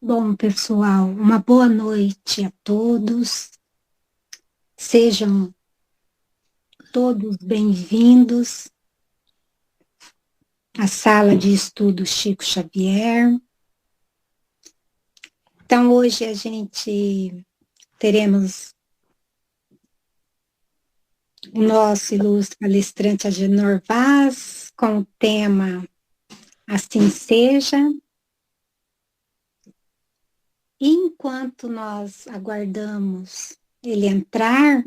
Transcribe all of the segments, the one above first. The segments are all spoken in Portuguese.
Bom, pessoal, uma boa noite a todos. Sejam todos bem-vindos à sala de estudo Chico Xavier. Então, hoje a gente teremos o nosso ilustre palestrante Agenor Vaz com o tema Assim Seja. E enquanto nós aguardamos ele entrar,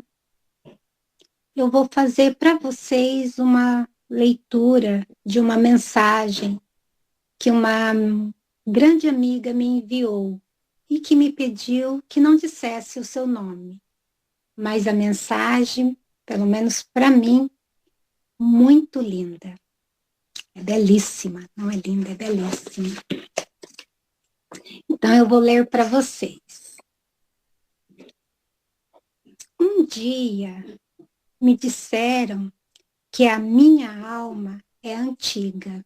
eu vou fazer para vocês uma leitura de uma mensagem que uma grande amiga me enviou e que me pediu que não dissesse o seu nome. Mas a mensagem, pelo menos para mim, muito linda. É belíssima, não é linda, é belíssima. Então eu vou ler para vocês. Um dia me disseram que a minha alma é antiga.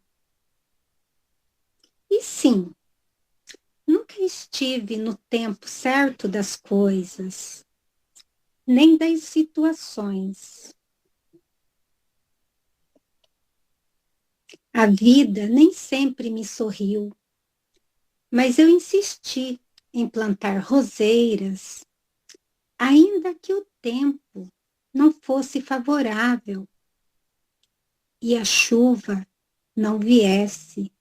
E sim, nunca estive no tempo certo das coisas, nem das situações. A vida nem sempre me sorriu, mas eu insisti em plantar roseiras, ainda que o tempo não fosse favorável e a chuva não viesse.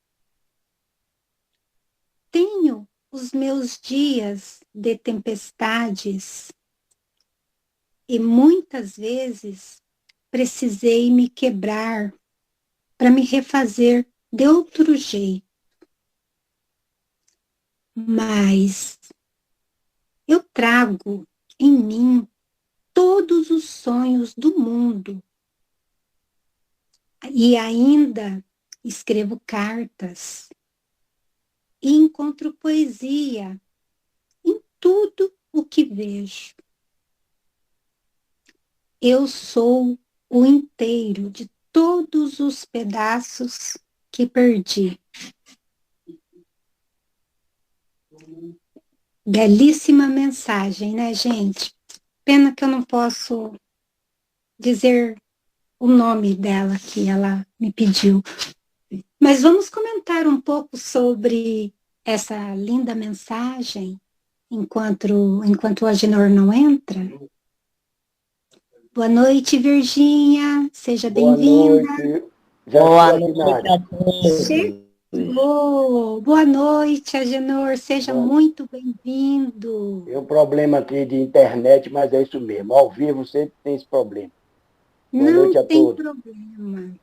Tenho os meus dias de tempestades e muitas vezes precisei me quebrar para me refazer de outro jeito. Mas eu trago em mim todos os sonhos do mundo e ainda escrevo cartas e encontro poesia em tudo o que vejo. Eu sou o inteiro de todos os pedaços que perdi. Belíssima mensagem, né, gente? Pena que eu não posso dizer o nome dela que ela me pediu. Mas vamos comentar um pouco sobre essa linda mensagem enquanto o Agenor não entra. Boa noite, Virgínia. Seja Boa bem-vinda. noite. Já Boa estou aqui na noite área. a todos. Chegou. Boa noite, Agenor. Seja Bom, muito bem-vindo. tem um problema aqui de internet, mas é isso mesmo. Ao vivo sempre tem esse problema. Boa Não noite a tem todos. problema,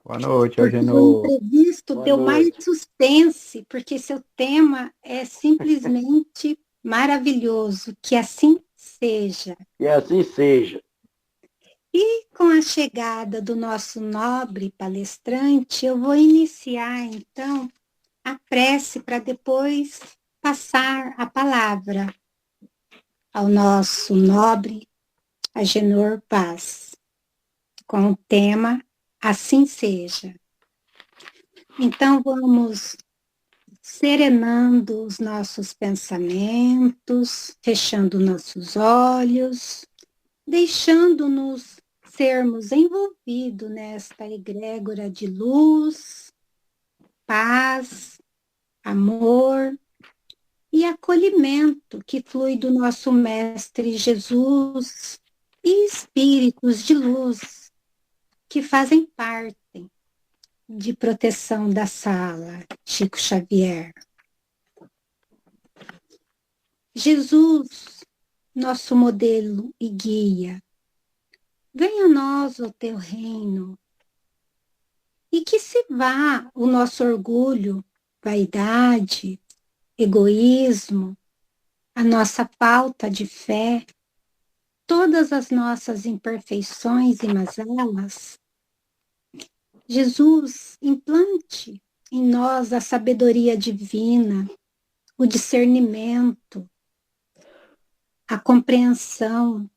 Boa noite, porque o Agenor. imprevisto Boa deu mais noite. suspense, porque seu tema é simplesmente maravilhoso. Que assim seja. Que assim seja. E com a chegada do nosso nobre palestrante, eu vou iniciar, então, a prece para depois passar a palavra ao nosso nobre Agenor Paz, com o tema Assim Seja. Então, vamos serenando os nossos pensamentos, fechando nossos olhos, deixando-nos sermos envolvidos nesta egrégora de luz, paz, amor e acolhimento que flui do nosso Mestre Jesus e espíritos de luz que fazem parte de proteção da sala Chico Xavier. Jesus, nosso modelo e guia, venha a nós o teu reino e que se vá o nosso orgulho, vaidade, egoísmo, a nossa falta de fé, todas as nossas imperfeições e mazelas. Jesus, implante em nós a sabedoria divina, o discernimento, a compreensão,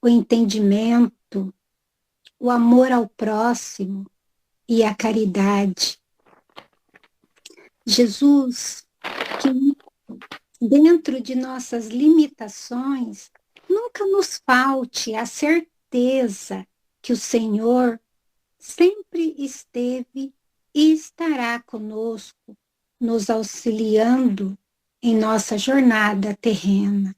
o entendimento, o amor ao próximo e a caridade. Jesus, que dentro de nossas limitações, nunca nos falte a certeza que o Senhor sempre esteve e estará conosco, nos auxiliando em nossa jornada terrena,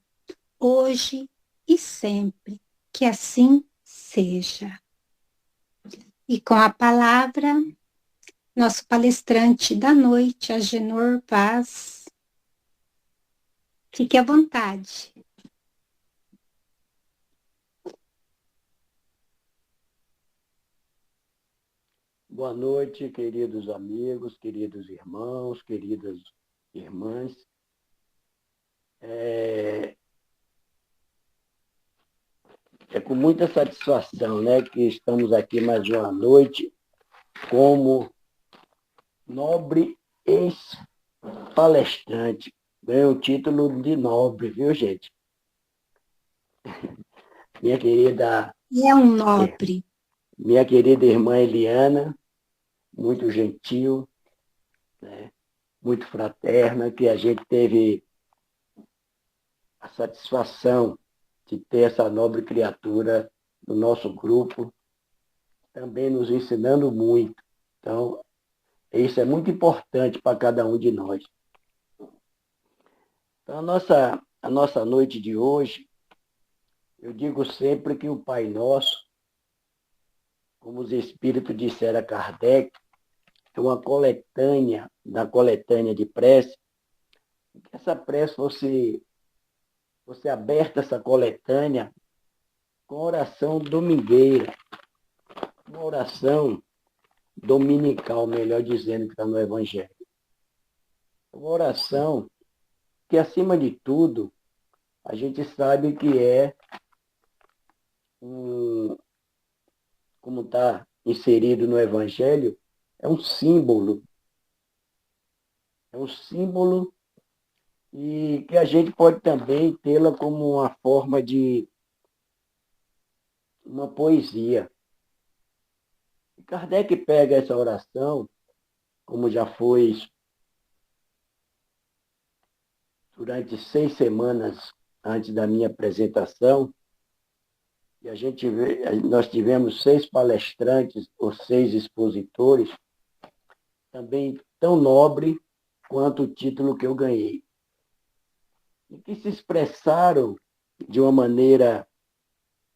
hoje e sempre. Que assim seja. E com a palavra, nosso palestrante da noite, Agenor Vaz, fique à vontade. Boa noite, queridos amigos, queridos irmãos, queridas irmãs. É com muita satisfação, né, que estamos aqui mais uma noite como nobre ex-palestrante. Ganhei o título de nobre, viu, gente? Minha querida, É um nobre. minha querida irmã Eliana, muito gentil, né, muito fraterna, que a gente teve a satisfação de ter essa nobre criatura no nosso grupo, também nos ensinando muito. Então, isso é muito importante para cada um de nós. Então, a nossa noite de hoje, eu digo sempre que o Pai Nosso, como os Espíritos disseram a Kardec, é uma coletânea, da coletânea de prece, que essa prece fosse aberta, essa coletânea, com oração domingueira, uma oração dominical, melhor dizendo, que está no Evangelho. Uma oração que, acima de tudo, a gente sabe que é, como está inserido no Evangelho, é um símbolo. É um símbolo e que a gente pode também tê-la como uma forma de uma poesia. E Kardec pega essa oração, como já foi durante 6 semanas antes da minha apresentação, e nós tivemos 6 palestrantes ou 6 expositores, também tão nobre quanto o título que eu ganhei, e que se expressaram de uma maneira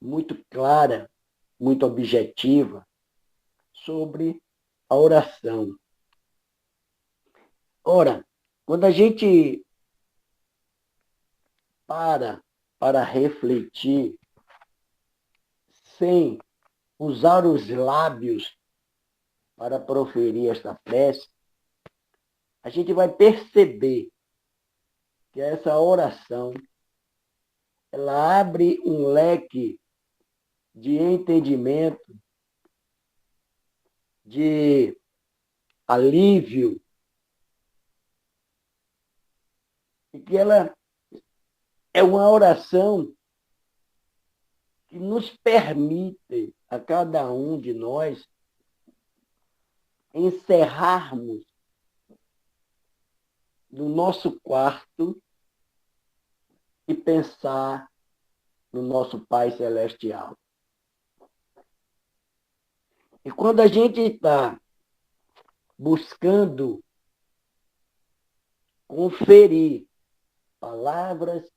muito clara, muito objetiva, sobre a oração. Ora, quando a gente para refletir, sem usar os lábios para proferir esta prece, a gente vai perceber que essa oração ela abre um leque de entendimento, de alívio, e que ela é uma oração que nos permite, a cada um de nós, encerrarmos no nosso quarto e pensar no nosso Pai Celestial. E quando a gente está buscando conferir palavras,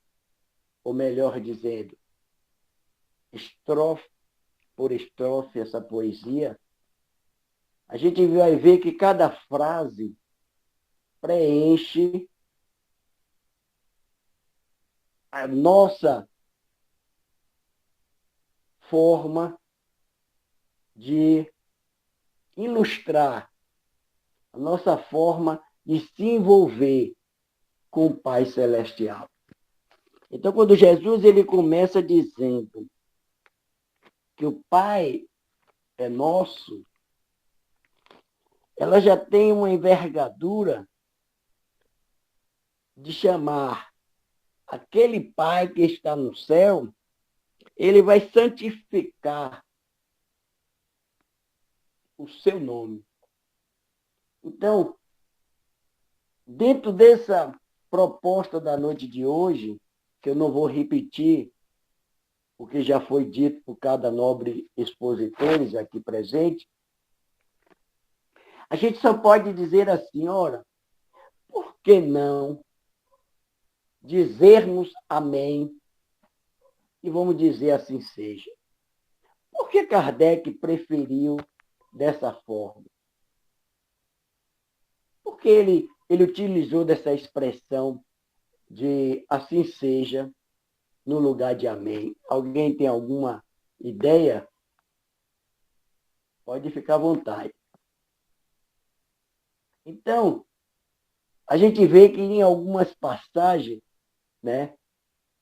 ou melhor dizendo, estrofe por estrofe, essa poesia, a gente vai ver que cada frase preenche a nossa forma de ilustrar, a nossa forma de se envolver com o Pai Celestial. Então, quando Jesus ele começa dizendo que o Pai é nosso, ela já tem uma envergadura de chamar aquele Pai que está no céu, ele vai santificar o seu nome. Então, dentro dessa proposta da noite de hoje, que eu não vou repetir, o que já foi dito por cada nobre expositores aqui presente, a gente só pode dizer assim, ora, por que não dizermos amém e vamos dizer assim seja? Por que Kardec preferiu dessa forma? Porque ele utilizou dessa expressão de assim seja no lugar de amém. Alguém tem alguma ideia? Pode ficar à vontade. Então, a gente vê que em algumas passagens, né,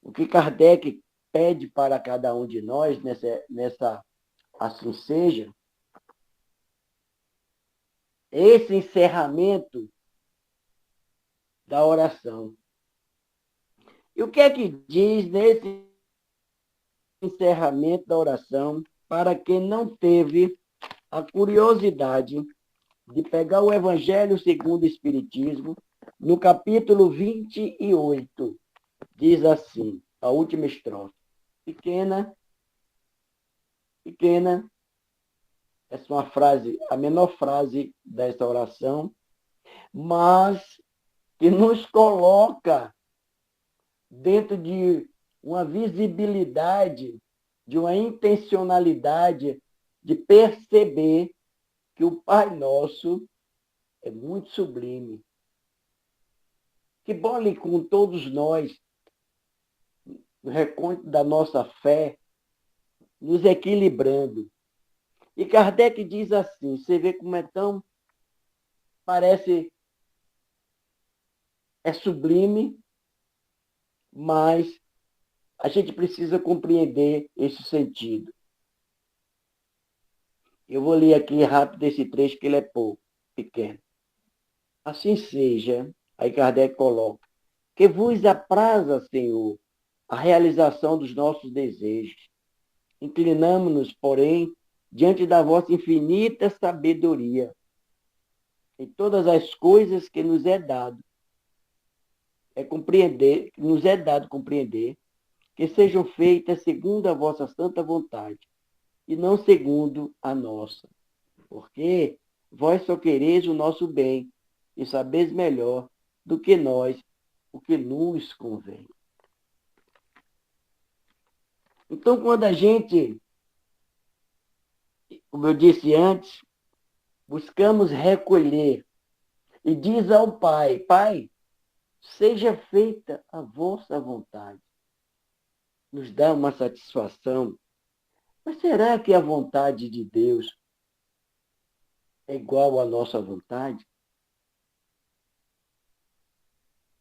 o que Kardec pede para cada um de nós nessa assim seja, esse encerramento da oração. E o que é que diz nesse encerramento da oração para quem não teve a curiosidade de pegar o Evangelho segundo o Espiritismo, no capítulo 28, diz assim, a última estrofe. Pequena, pequena, essa é uma frase, a menor frase dessa oração, mas que nos coloca dentro de uma visibilidade, de uma intencionalidade de perceber que o Pai Nosso é muito sublime. Que bole com todos nós, no reconto da nossa fé, nos equilibrando. E Kardec diz assim, você vê como é tão, parece, é sublime, mas a gente precisa compreender esse sentido. Eu vou ler aqui rápido esse trecho, que ele é pouco, pequeno. Assim seja, aí Kardec coloca, que vos apraza, Senhor, a realização dos nossos desejos. Inclinamo-nos, porém, diante da vossa infinita sabedoria em todas as coisas que nos é dado. Nos é dado compreender que sejam feitas segundo a vossa santa vontade e não segundo a nossa. Porque vós só quereis o nosso bem e sabeis melhor do que nós o que nos convém. Então, quando a gente, como eu disse antes, buscamos recolher e diz ao Pai, Pai, seja feita a vossa vontade. Nos dá uma satisfação. Mas será que a vontade de Deus é igual à nossa vontade?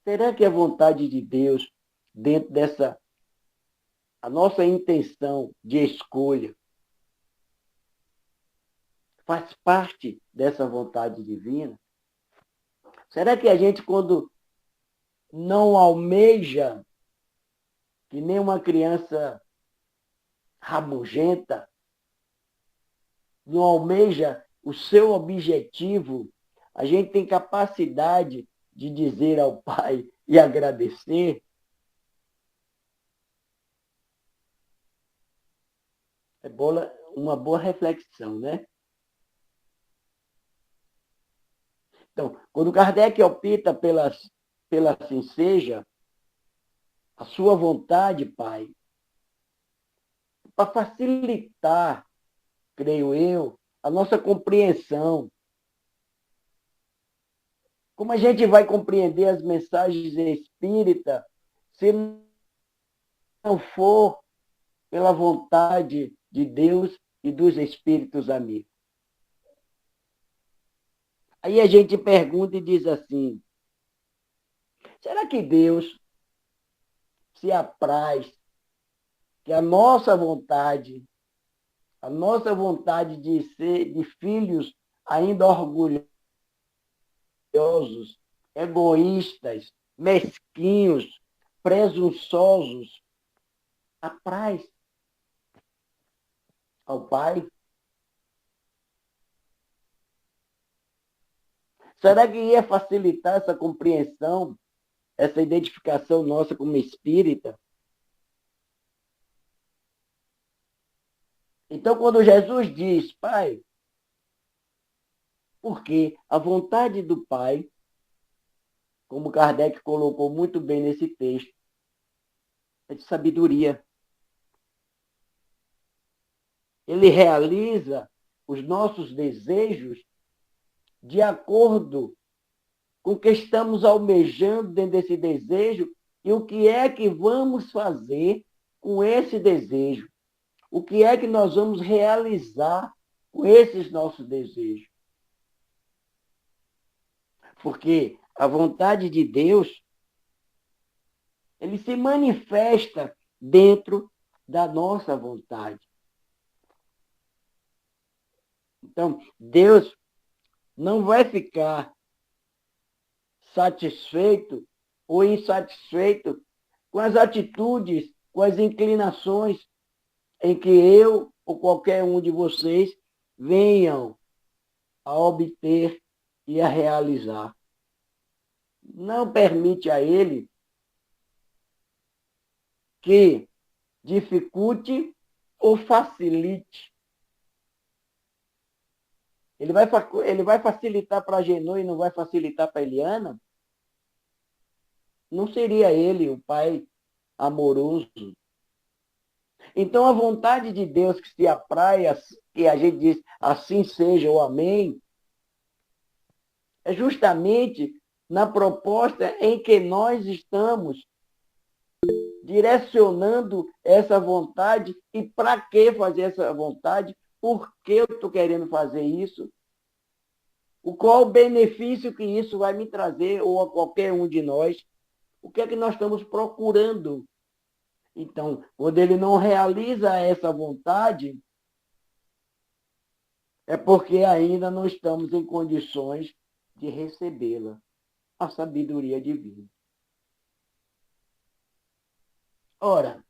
Será que a vontade de Deus, dentro dessa, a nossa intenção de escolha, faz parte dessa vontade divina? Será que a gente, quando não almeja, que nem uma criança rabugenta, não almeja o seu objetivo, a gente tem capacidade de dizer ao Pai e agradecer? É uma boa reflexão, né? Então, quando Kardec opta pela assim seja, a sua vontade, Pai, para facilitar, creio eu, a nossa compreensão. Como a gente vai compreender as mensagens espíritas se não for pela vontade de Deus e dos espíritos amigos? Aí a gente pergunta e diz assim, será que Deus se apraz que a nossa vontade de ser de filhos ainda orgulhosos, egoístas, mesquinhos, presunçosos, apraz ao Pai? Será que ia facilitar essa compreensão, essa identificação nossa como espírita. Então, quando Jesus diz, Pai, porque a vontade do Pai, como Kardec colocou muito bem nesse texto, é de sabedoria. Ele realiza os nossos desejos de acordo com o que estamos almejando dentro desse desejo e o que é que vamos fazer com esse desejo. O que é que nós vamos realizar com esses nossos desejos. Porque a vontade de Deus, ele se manifesta dentro da nossa vontade. Então, Deus não vai ficar satisfeito ou insatisfeito com as atitudes, com as inclinações em que eu ou qualquer um de vocês venham a obter e a realizar. Não permite a ele que dificulte ou facilite. Ele vai facilitar para a Genô e não vai facilitar para a Eliana? Não seria ele o pai amoroso? Então, a vontade de Deus que se apraia, que a gente diz assim seja ou amém, é justamente na proposta em que nós estamos direcionando essa vontade e para que fazer essa vontade, por que eu estou querendo fazer isso, qual o benefício que isso vai me trazer ou a qualquer um de nós, o que é que nós estamos procurando. Então, quando ele não realiza essa vontade, é porque ainda não estamos em condições de recebê-la, a sabedoria divina. Ora,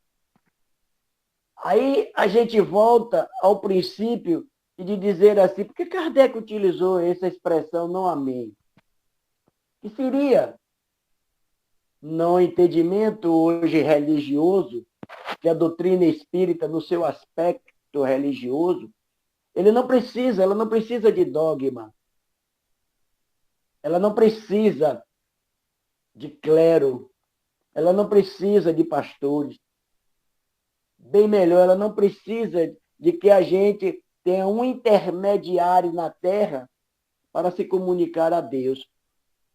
aí a gente volta ao princípio de dizer assim, por que Kardec utilizou essa expressão não amém? Que seria não entendimento hoje religioso, que a doutrina espírita, no seu aspecto religioso, ela não precisa de dogma. Ela não precisa de clero. Ela não precisa de pastores. Bem melhor, ela não precisa de que a gente tenha um intermediário na Terra para se comunicar a Deus.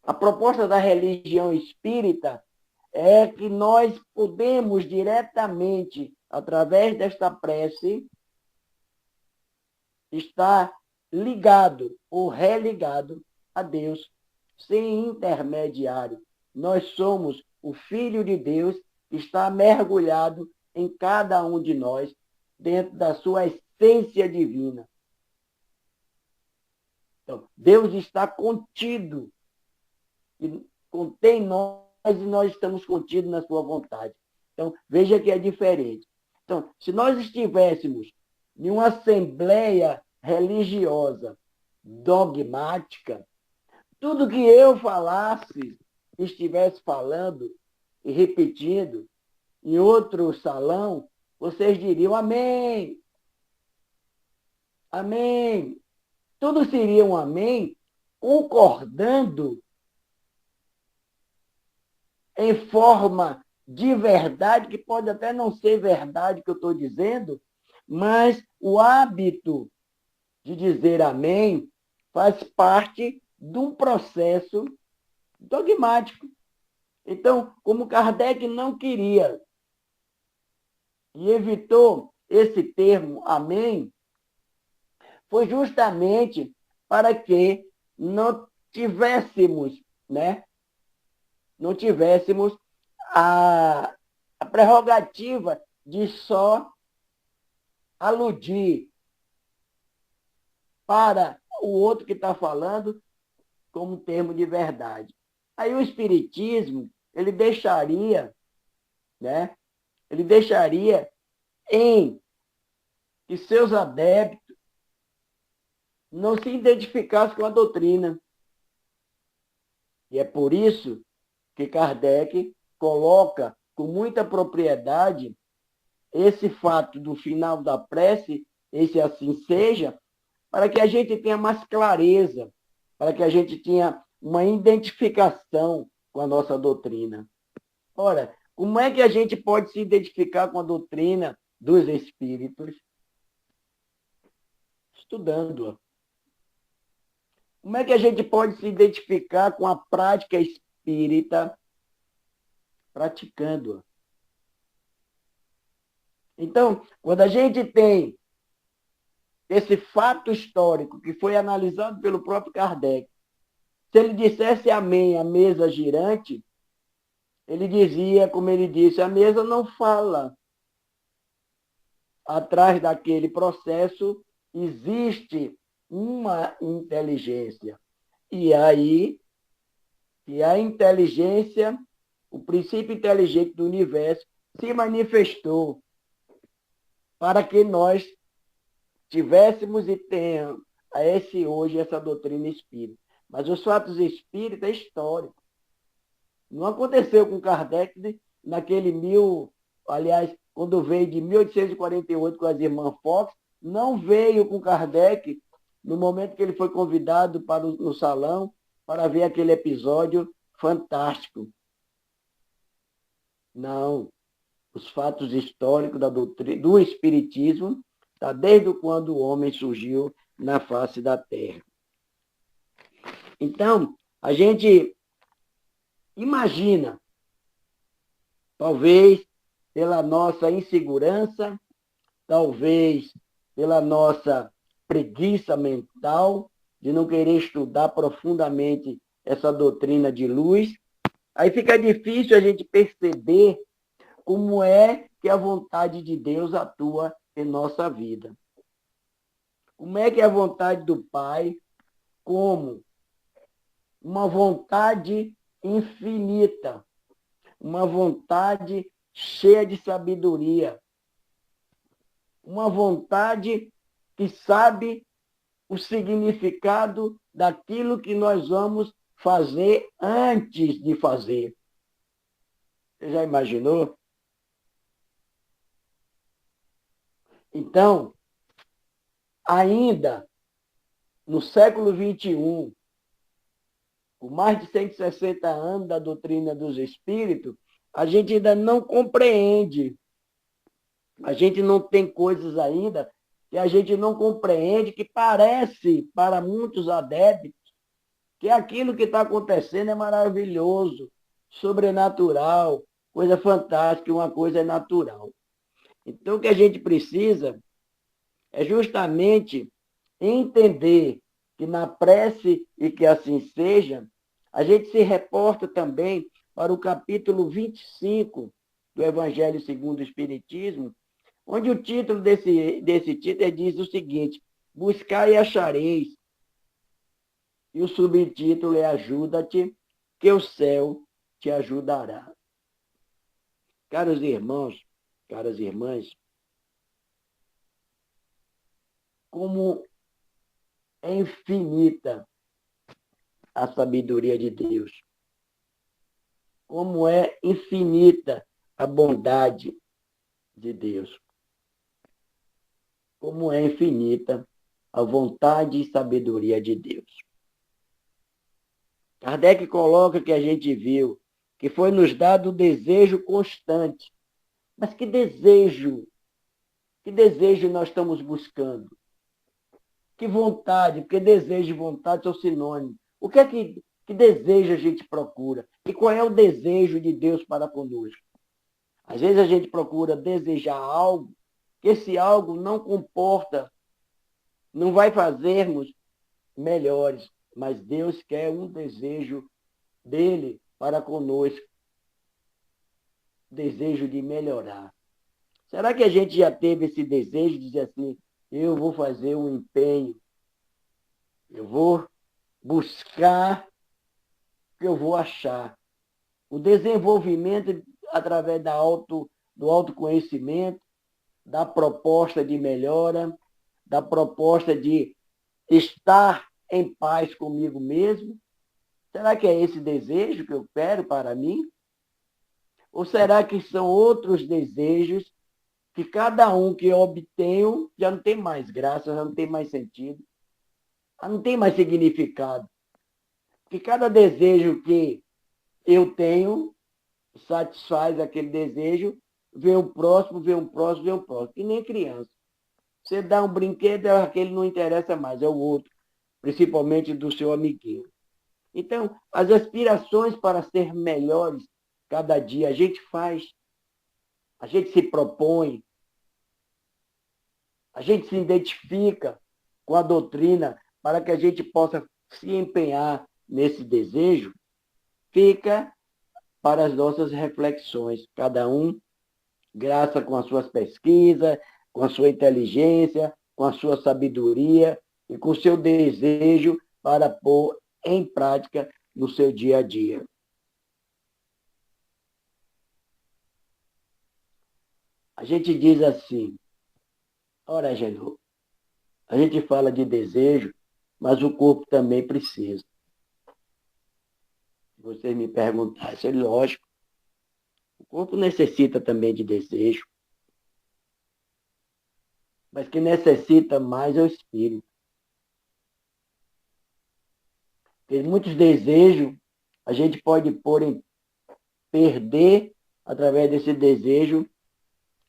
A proposta da religião espírita é que nós podemos diretamente, através desta prece, estar ligado ou religado a Deus, sem intermediário. Nós somos o Filho de Deus que está mergulhado em cada um de nós, dentro da sua essência divina. Então, Deus está contido, e contém nós e nós estamos contidos na sua vontade. Então, veja que é diferente. Então, se nós estivéssemos em uma assembleia religiosa dogmática, tudo que eu falasse, estivesse falando e repetindo em outro salão, vocês diriam amém, amém. Tudo seria um amém, concordando em forma de verdade, que pode até não ser verdade que eu estou dizendo, mas o hábito de dizer amém faz parte de um processo dogmático. Então, como Kardec não queria e evitou esse termo amém, foi justamente para que não tivéssemos, né? Não tivéssemos a prerrogativa de só aludir para o outro que está falando como termo de verdade. Aí o Espiritismo, ele deixaria, né? Ele deixaria em que seus adeptos não se identificassem com a doutrina. E é por isso que Kardec coloca com muita propriedade esse fato do final da prece, esse assim seja, para que a gente tenha mais clareza, para que a gente tenha uma identificação com a nossa doutrina. Ora, como é que a gente pode se identificar com a doutrina dos espíritos? Estudando-a. Como é que a gente pode se identificar com a prática espírita? Praticando-a. Então, quando a gente tem esse fato histórico que foi analisado pelo próprio Kardec, se ele dissesse amém, a mesa girante, ele dizia, como ele disse, a mesa não fala. Atrás daquele processo existe uma inteligência. E aí, a inteligência, o princípio inteligente do universo, se manifestou para que nós tivéssemos e tenhamos hoje essa doutrina espírita. Mas os fatos espíritas é histórico. Não aconteceu com Kardec naquele quando veio de 1848 com as irmãs Fox, não veio com Kardec no momento que ele foi convidado no salão para ver aquele episódio fantástico. Não. Os fatos históricos da doutrina, do Espiritismo, está desde quando o homem surgiu na face da Terra. Então, a gente imagina, talvez pela nossa insegurança, talvez pela nossa preguiça mental, de não querer estudar profundamente essa doutrina de luz, aí fica difícil a gente perceber como é que a vontade de Deus atua em nossa vida. Como é que a vontade do Pai, como uma vontade infinita, uma vontade cheia de sabedoria, uma vontade que sabe o significado daquilo que nós vamos fazer antes de fazer. Você já imaginou? Então, ainda no século XXI, com mais de 160 anos da doutrina dos espíritos, a gente ainda não compreende. A gente não tem coisas ainda que a gente não compreende, que parece, para muitos adeptos, que aquilo que está acontecendo é maravilhoso, sobrenatural, coisa fantástica, uma coisa é natural. Então, o que a gente precisa é justamente entender que na prece, e que assim seja, a gente se reporta também para o capítulo 25 do Evangelho segundo o Espiritismo, onde o título desse título diz o seguinte: buscai e achareis. E o subtítulo é ajuda-te, que o céu te ajudará. Caros irmãos, caras irmãs, como é infinita a sabedoria de Deus. Como é infinita a bondade de Deus. Como é infinita a vontade e sabedoria de Deus. Kardec coloca que a gente viu que foi nos dado o desejo constante. Mas que desejo nós estamos buscando? Que vontade, porque desejo e vontade são sinônimos. O que é que desejo a gente procura? E qual é o desejo de Deus para conosco? Às vezes a gente procura desejar algo, que esse algo não comporta, não vai fazermos melhores, mas Deus quer um desejo dele para conosco, desejo de melhorar. Será que a gente já teve esse desejo de dizer assim, eu vou fazer um empenho, eu vou buscar, eu vou achar. O desenvolvimento através do autoconhecimento, da proposta de melhora, da proposta de estar em paz comigo mesmo. Será que é esse desejo que eu quero para mim? Ou será que são outros desejos que cada um que eu obtenho já não tem mais graça, já não tem mais sentido, já não tem mais significado? Que cada desejo que eu tenho satisfaz aquele desejo, vê o próximo, vê um próximo, vê um próximo. E nem criança. Você dá um brinquedo, aquele não interessa mais, é o outro, principalmente do seu amiguinho. Então, as aspirações para ser melhores cada dia a gente faz, a gente se propõe, a gente se identifica com a doutrina para que a gente possa se empenhar nesse desejo, fica para as nossas reflexões, cada um, graças com as suas pesquisas, com a sua inteligência, com a sua sabedoria e com o seu desejo para pôr em prática no seu dia a dia. A gente diz assim, ora, Genô, a gente fala de desejo, mas o corpo também precisa. Se vocês me perguntassem, lógico, o corpo necessita também de desejo, mas quem necessita mais é o espírito. Porque muitos desejos a gente pode perder através desse desejo.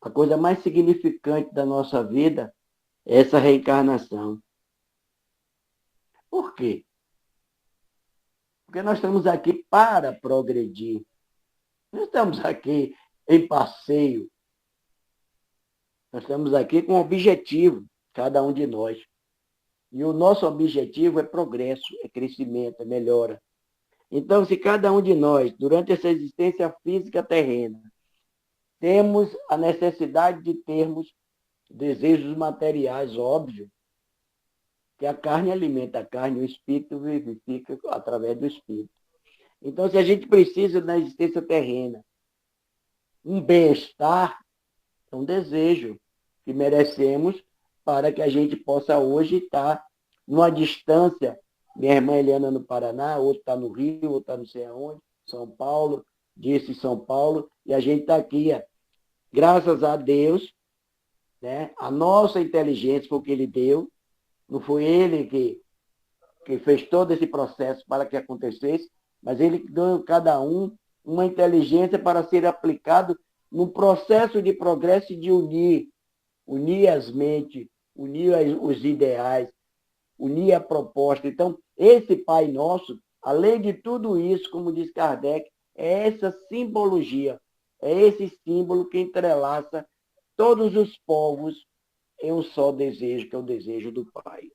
A coisa mais significante da nossa vida é essa reencarnação. Por quê? Porque nós estamos aqui para progredir. Não estamos aqui em passeio. Nós estamos aqui com um objetivo, cada um de nós. E o nosso objetivo é progresso, é crescimento, é melhora. Então, se cada um de nós, durante essa existência física terrena, temos a necessidade de termos desejos materiais, óbvio, que a carne alimenta a carne, o espírito vivifica através do espírito. Então, se a gente precisa na existência terrena um bem-estar, é um desejo que merecemos para que a gente possa hoje estar numa distância. Minha irmã Eliana no Paraná, outro está no Rio, outro está não sei aonde, São Paulo, disse São Paulo, e a gente está aqui, graças a Deus, né? A nossa inteligência foi o que ele deu, não foi ele que fez todo esse processo para que acontecesse, mas ele deu a cada um uma inteligência para ser aplicado no processo de progresso e de unir as mentes, unir os ideais, unir a proposta. Então, esse Pai Nosso, além de tudo isso, como diz Kardec, é essa simbologia, é esse símbolo que entrelaça todos os povos em um só desejo, que é o desejo do Pai.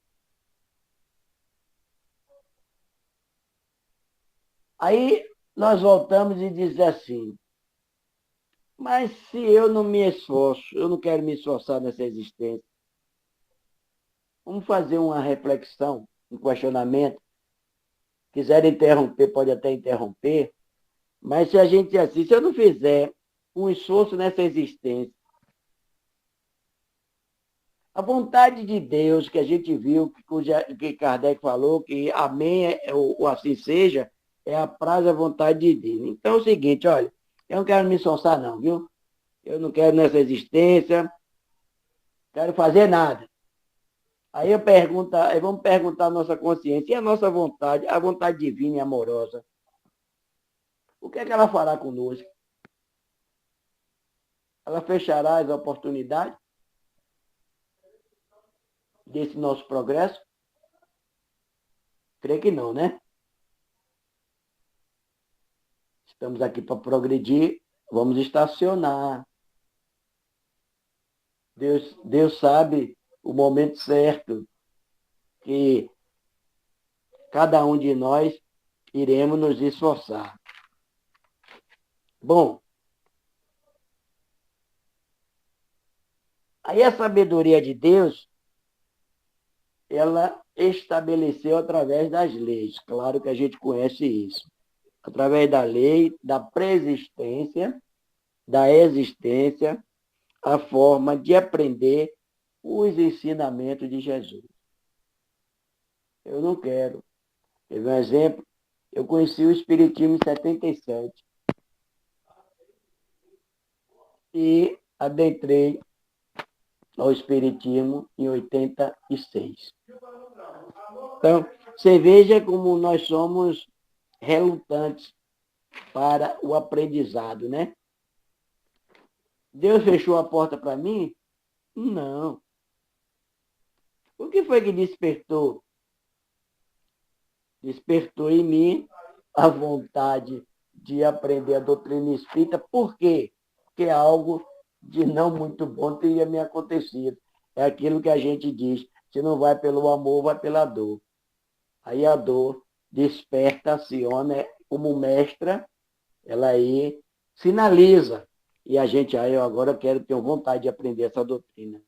Aí nós voltamos e diz assim, mas se eu não me esforço, eu não quero me esforçar nessa existência, vamos fazer uma reflexão, um questionamento. Quiser interromper, pode até interromper, mas se a gente assim, se eu não fizer um esforço nessa existência, a vontade de Deus que a gente viu, que Kardec falou, que amém, ou assim seja, é a prazer a vontade de Deus. Então é o seguinte, olha, eu não quero me esforçar não, viu? Eu não quero nessa existência, quero fazer nada. Aí vamos perguntar à nossa consciência, e a nossa vontade, a vontade divina e amorosa, o que é que ela fará conosco? Ela fechará as oportunidades desse nosso progresso? Creio que não, né? Estamos aqui para progredir, vamos estacionar. Deus sabe o momento certo que cada um de nós iremos nos esforçar. Bom, aí a sabedoria de Deus, ela estabeleceu através das leis. Claro que a gente conhece isso. Através da lei, da preexistência, da existência, a forma de aprender os ensinamentos de Jesus. Eu não quero. Teve um exemplo, Eu conheci o Espiritismo em 77 e adentrei ao Espiritismo em 86. Então, você veja como nós somos relutantes para o aprendizado, né? Deus fechou a porta para mim? Não. O que foi que despertou? Despertou em mim a vontade de aprender a doutrina espírita. Por quê? Porque algo de não muito bom teria me acontecido. É aquilo que a gente diz, se não vai pelo amor, vai pela dor. Aí a dor desperta, aciona, como mestra, ela aí sinaliza. E a gente, aí eu agora tenho vontade de aprender essa doutrina.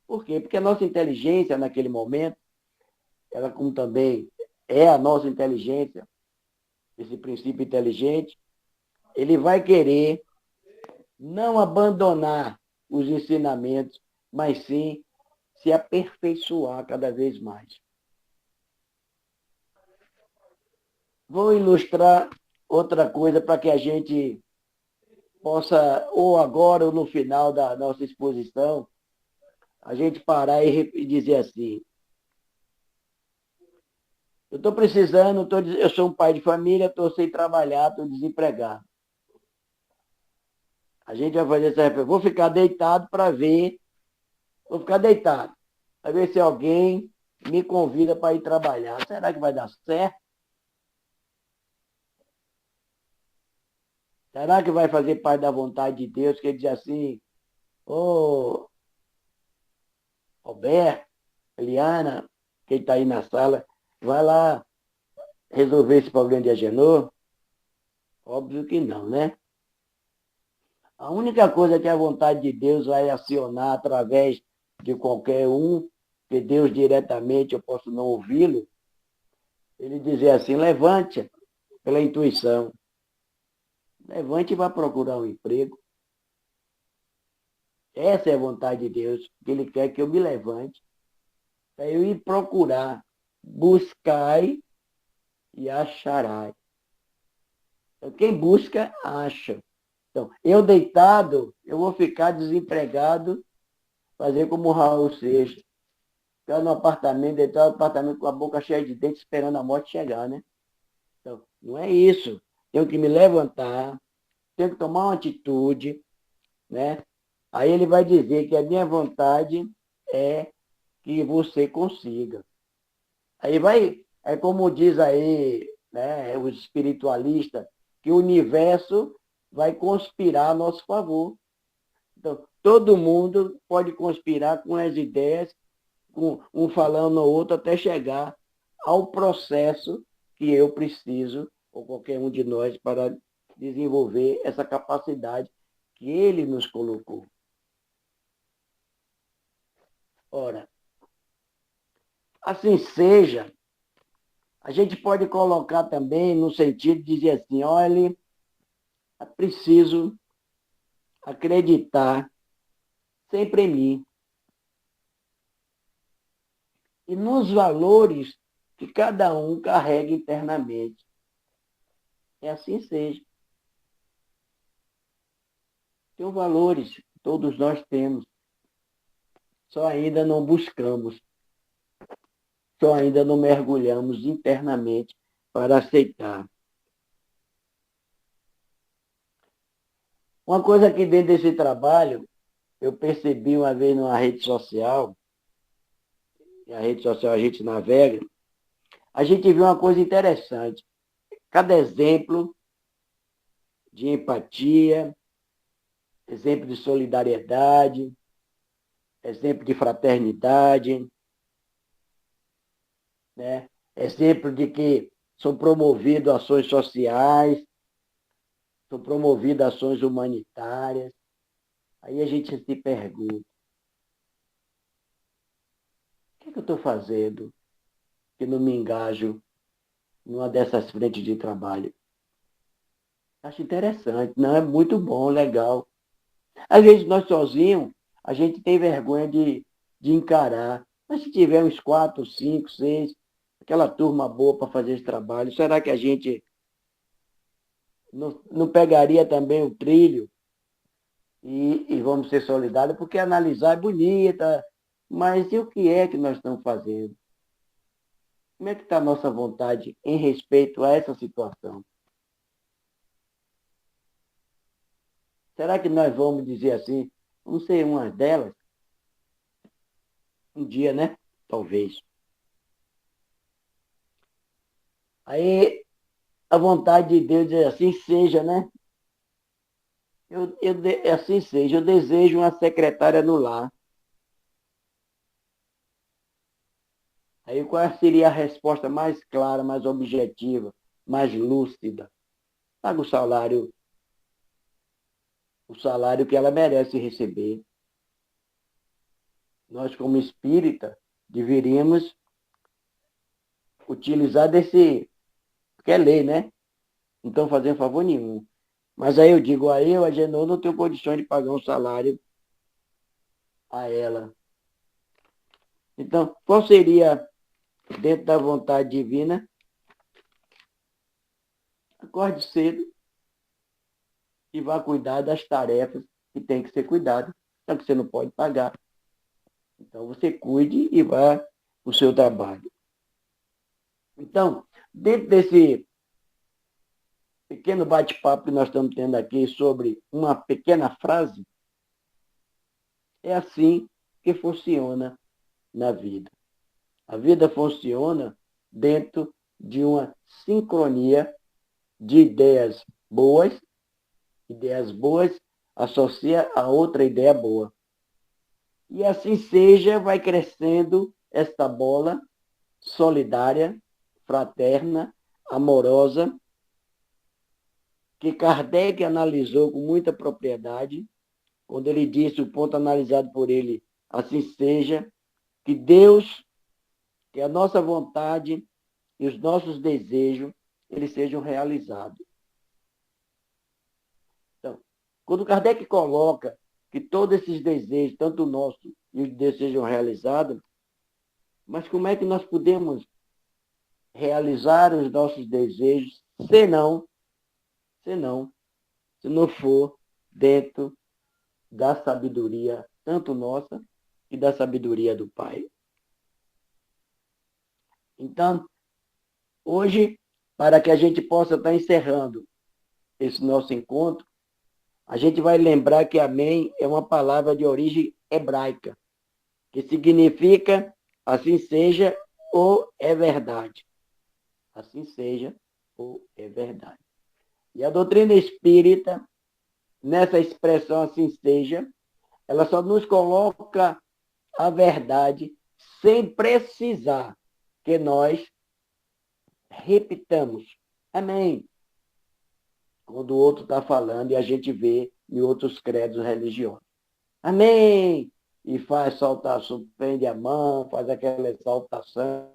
Por quê? Porque a nossa inteligência, naquele momento, ela como também é a nossa inteligência, esse princípio inteligente, ele vai querer não abandonar os ensinamentos, mas sim se aperfeiçoar cada vez mais. Vou ilustrar outra coisa para que a gente possa, ou agora ou no final da nossa exposição, a gente parar e dizer assim, eu estou precisando, eu sou um pai de família, estou sem trabalhar, estou desempregado. A gente vai fazer essa reflexão. Vou ficar deitado para ver, vou ficar deitado, para ver se alguém me convida para ir trabalhar. Será que vai dar certo? Será que vai fazer parte da vontade de Deus, que ele diz assim, ô Roberto, Eliana, quem está aí na sala, vai lá resolver esse problema de Agenor? Óbvio que não, né? A única coisa que a vontade de Deus vai acionar através de qualquer um, que Deus diretamente eu posso não ouvi-lo, ele dizer assim, levante pela intuição. Levante e vá procurar um emprego. Essa é a vontade de Deus, que ele quer que eu me levante, para eu ir procurar, buscai e acharai. Então, quem busca, acha. Então, eu deitado, eu vou ficar desempregado, fazer como o Raul Seixas. Ficar no apartamento, deitado no apartamento com a boca cheia de dentes, esperando a morte chegar, né? Então, não é isso. Tenho que me levantar, tenho que tomar uma atitude, né? Aí ele vai dizer que a minha vontade é que você consiga. É como diz aí, né, os espiritualistas, que o universo vai conspirar a nosso favor. Então, todo mundo pode conspirar com as ideias, com um falando ao outro, até chegar ao processo que eu preciso, ou qualquer um de nós, para desenvolver essa capacidade que ele nos colocou. Ora, assim seja, a gente pode colocar também no sentido de dizer assim, olha, é preciso acreditar sempre em mim e nos valores que cada um carrega internamente. E assim seja. Tem valores, todos nós temos. Só ainda não buscamos. Só ainda não mergulhamos internamente para aceitar. Uma coisa que dentro desse trabalho, eu percebi uma vez numa rede social, e a rede social a gente navega, a gente viu uma coisa interessante. Cada exemplo de empatia, exemplo de solidariedade, exemplo de fraternidade, né? Exemplo de que são promovidas ações sociais, são promovidas ações humanitárias. Aí a gente se pergunta, o que é que eu estou fazendo que não me engajo numa dessas frentes de trabalho? Acho interessante, não é muito bom, legal. Às vezes nós sozinhos, a gente tem vergonha de encarar. Mas se tiver uns 4, 5, 6, aquela turma boa para fazer esse trabalho, será que a gente não pegaria também o trilho e vamos ser solidários? Porque analisar é bonita, mas e o que é que nós estamos fazendo? Como é que está a nossa vontade em respeito a essa situação? Será que nós vamos dizer assim, vamos ser uma delas? Um dia, né? Talvez. Aí a vontade de Deus é assim seja, né? Assim seja, eu desejo uma secretária no lar. Aí qual seria a resposta mais clara, mais objetiva, mais lúcida? Paga o salário que ela merece receber. Nós, como espírita, deveríamos utilizar desse, que é lei, né? Não estão fazendo favor nenhum. Mas aí eu digo, a Genô não tenho condições de pagar um salário a ela. Então, qual seria, dentro da vontade divina, acorde cedo e vá cuidar das tarefas que tem que ser cuidadas, só que você não pode pagar. Então, você cuide e vá para o seu trabalho. Então, dentro desse pequeno bate-papo que nós estamos tendo aqui sobre uma pequena frase, é assim que funciona na vida. A vida funciona dentro de uma sincronia de ideias boas associa a outra ideia boa. E assim seja, vai crescendo esta bola solidária, fraterna, amorosa, que Kardec analisou com muita propriedade, quando ele disse, o ponto analisado por ele, assim seja, que Deus, que a nossa vontade e os nossos desejos, eles sejam realizados. Então, quando Kardec coloca que todos esses desejos, tanto o nosso e os desejos sejam realizados, mas como é que nós podemos realizar os nossos desejos se não for dentro da sabedoria, tanto nossa e da sabedoria do Pai? Então, hoje, para que a gente possa estar encerrando esse nosso encontro, a gente vai lembrar que amém é uma palavra de origem hebraica, que significa assim seja ou é verdade. Assim seja ou é verdade. E a doutrina espírita, nessa expressão assim seja, ela só nos coloca a verdade sem precisar que nós repitamos. Amém. Quando o outro está falando e a gente vê em outros credos religiosos. Amém. E faz saltação, prende a mão, faz aquela exaltação.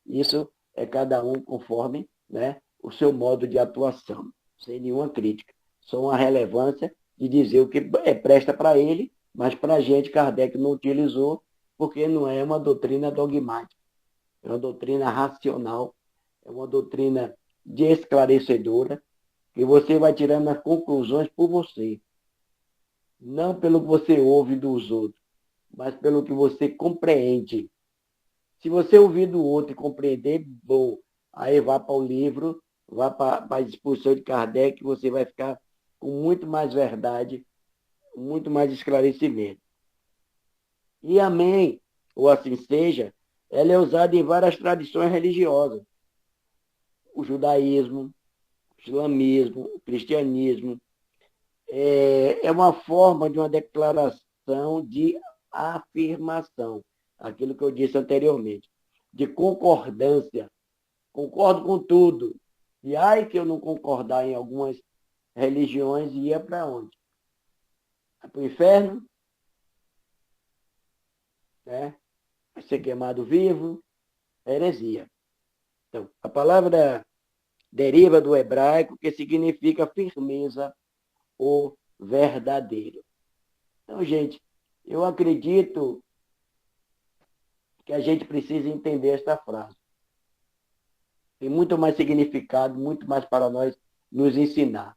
Isso é cada um conforme, né, o seu modo de atuação, sem nenhuma crítica. Só uma relevância de dizer o que presta para ele, mas para a gente, Kardec não utilizou, porque não é uma doutrina dogmática. É uma doutrina racional, é uma doutrina de esclarecedora, que você vai tirando as conclusões por você. Não pelo que você ouve dos outros, mas pelo que você compreende. Se você ouvir do outro e compreender, bom, aí vá para o livro, vá para a disposição de Kardec, você vai ficar com muito mais verdade, muito mais esclarecimento. E amém, ou assim seja, ela é usada em várias tradições religiosas. O judaísmo, o islamismo, o cristianismo. É uma forma de uma declaração de afirmação. Aquilo que eu disse anteriormente. De concordância. Concordo com tudo. E ai que eu não concordar em algumas religiões, ia para onde? Para o inferno, né? Vai ser queimado vivo, heresia. Então, a palavra deriva do hebraico, que significa firmeza ou verdadeiro. Então, gente, eu acredito que a gente precisa entender esta frase. Tem muito mais significado, muito mais para nós nos ensinar.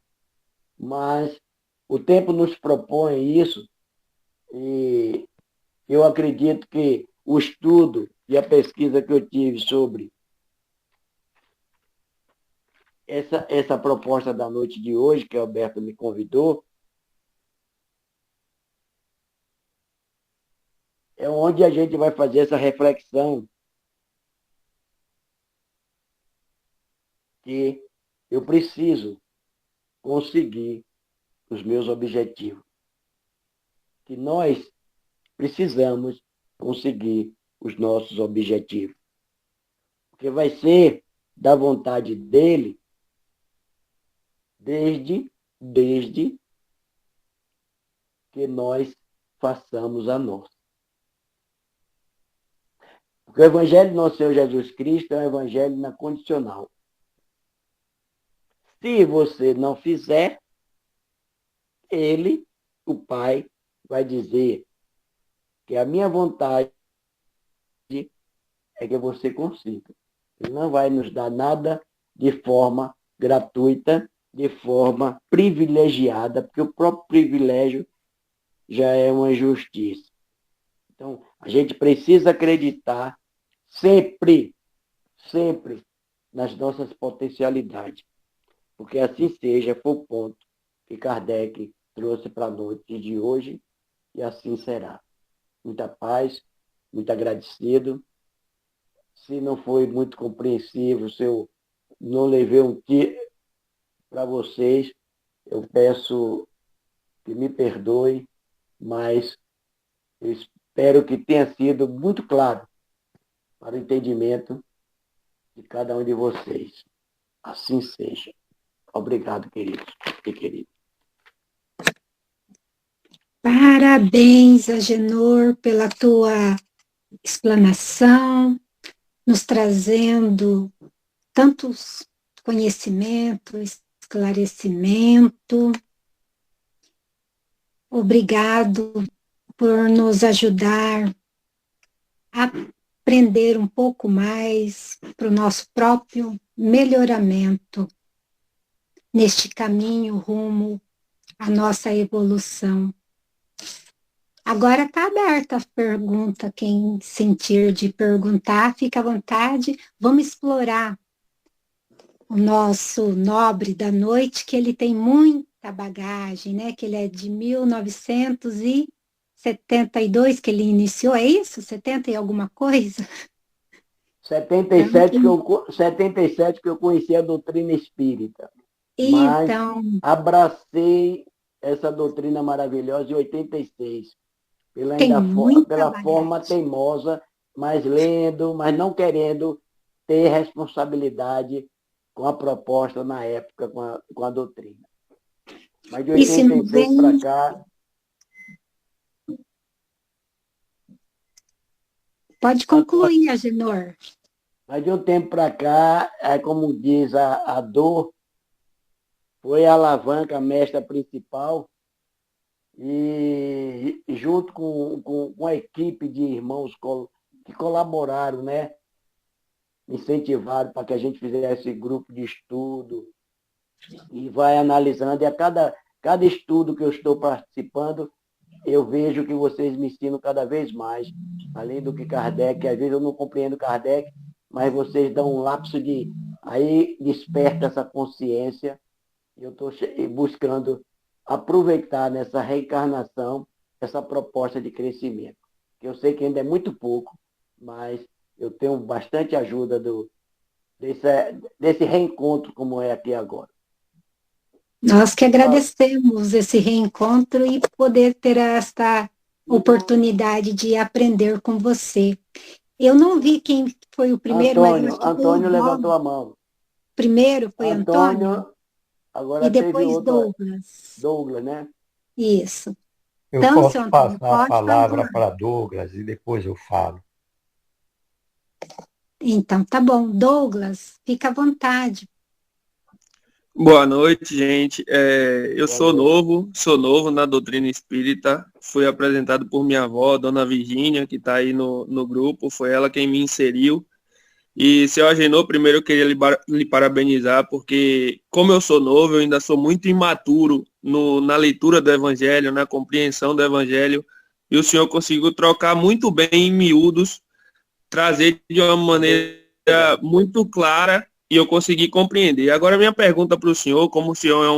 Mas o tempo nos propõe isso e eu acredito que o estudo e a pesquisa que eu tive sobre essa proposta da noite de hoje, que a Alberto me convidou, é onde a gente vai fazer essa reflexão que eu preciso conseguir os meus objetivos. Que nós precisamos conseguir os nossos objetivos. Porque vai ser da vontade dele desde que nós façamos a nossa. Porque o Evangelho do nosso Senhor Jesus Cristo é um evangelho na condicional. Se você não fizer, ele, o Pai, vai dizer que a minha vontade é que você consiga. Ele não vai nos dar nada de forma gratuita, de forma privilegiada, porque o próprio privilégio já é uma injustiça. Então, a gente precisa acreditar sempre nas nossas potencialidades. Porque assim seja, foi o ponto que Kardec trouxe para a noite de hoje, e assim será. Muita paz, muito agradecido. Se não foi muito compreensivo, se eu não levei um tiro para vocês, eu peço que me perdoe, mas eu espero que tenha sido muito claro para o entendimento de cada um de vocês. Assim seja. Obrigado, queridos e queridas. Parabéns, Agenor, pela tua explanação, nos trazendo tantos conhecimentos, esclarecimento. Obrigado por nos ajudar a aprender um pouco mais para o nosso próprio melhoramento neste caminho rumo à nossa evolução. Agora está aberta a pergunta, quem sentir de perguntar, fica à vontade. Vamos explorar o nosso nobre da noite, que ele tem muita bagagem, né? Que ele é de 1972 que ele iniciou, é isso? 70 e alguma coisa? 77 que eu conheci a doutrina espírita. Mas Então, abracei essa doutrina maravilhosa em 86. tem muita Pela bagagem. forma teimosa, mas lendo, mas não querendo ter responsabilidade com a proposta na época, com a doutrina. Mas de E se não 86 vem, para cá, pode concluir, Agenor. mas de um tempo para cá, como diz a dor, foi a alavanca, a mestra principal, e junto com a equipe de irmãos que colaboraram, né? Incentivaram para que a gente fizesse grupo de estudo e vai analisando. E a cada estudo que eu estou participando, eu vejo que vocês me ensinam cada vez mais, além do que Kardec. Às vezes eu não compreendo Kardec, mas vocês dão um lapso de... Aí desperta essa consciência. E eu estou buscando aproveitar nessa reencarnação essa proposta de crescimento. Que eu sei que ainda é muito pouco, mas eu tenho bastante ajuda desse reencontro como é aqui agora. Nós que agradecemos esse reencontro e poder ter esta oportunidade de aprender com você. Eu não vi quem foi o primeiro, mas eu acho que Antônio levantou a mão. Primeiro foi Antônio, agora e depois teve outro, Douglas. Douglas, né? Isso. Eu Então, posso seu Antônio, passar a pode palavra falar. para Douglas e depois eu falo. Então, tá bom. Douglas, fica à vontade. Boa noite, gente. Eu Boa noite. sou novo na doutrina espírita. Fui apresentado por minha avó, Dona Virgínia, que está aí no grupo. Foi ela quem me inseriu. E, seu Agenor, primeiro eu queria lhe parabenizar, porque como eu sou novo, eu ainda sou muito imaturo na leitura do Evangelho, na compreensão do Evangelho. E o senhor conseguiu trocar muito bem em miúdos, trazer de uma maneira muito clara e eu consegui compreender. Agora, minha pergunta para o senhor, como o senhor é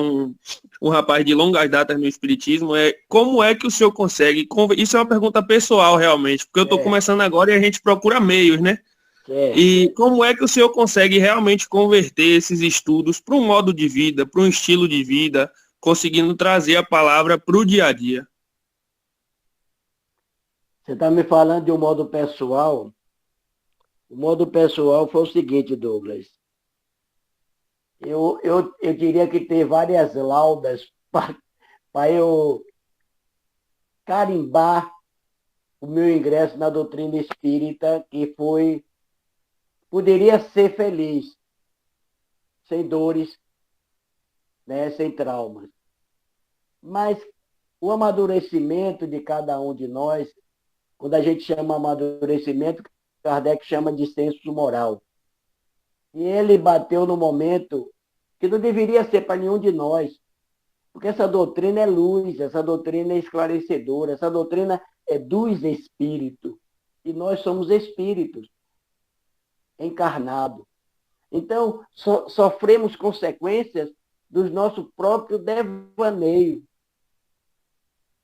um rapaz de longas datas no Espiritismo, é como é que o senhor consegue... Isso é uma pergunta pessoal, realmente, porque eu estou É, começando agora e a gente procura meios, né? certo. E como é que o senhor consegue realmente converter esses estudos para um modo de vida, para um estilo de vida, conseguindo trazer a palavra para o dia a dia? Você está me falando de um modo pessoal. O modo pessoal foi o seguinte, Douglas. Eu diria que tem várias laudas para eu carimbar o meu ingresso na doutrina espírita, que foi, poderia ser feliz, sem dores, né, sem traumas. Mas o amadurecimento de cada um de nós, quando a gente chama amadurecimento, Kardec chama de senso moral. E ele bateu no momento que não deveria ser para nenhum de nós, porque essa doutrina é luz, essa doutrina é esclarecedora, essa doutrina é dos espíritos. E nós somos espíritos encarnados. Então, sofremos consequências do nosso próprio devaneio.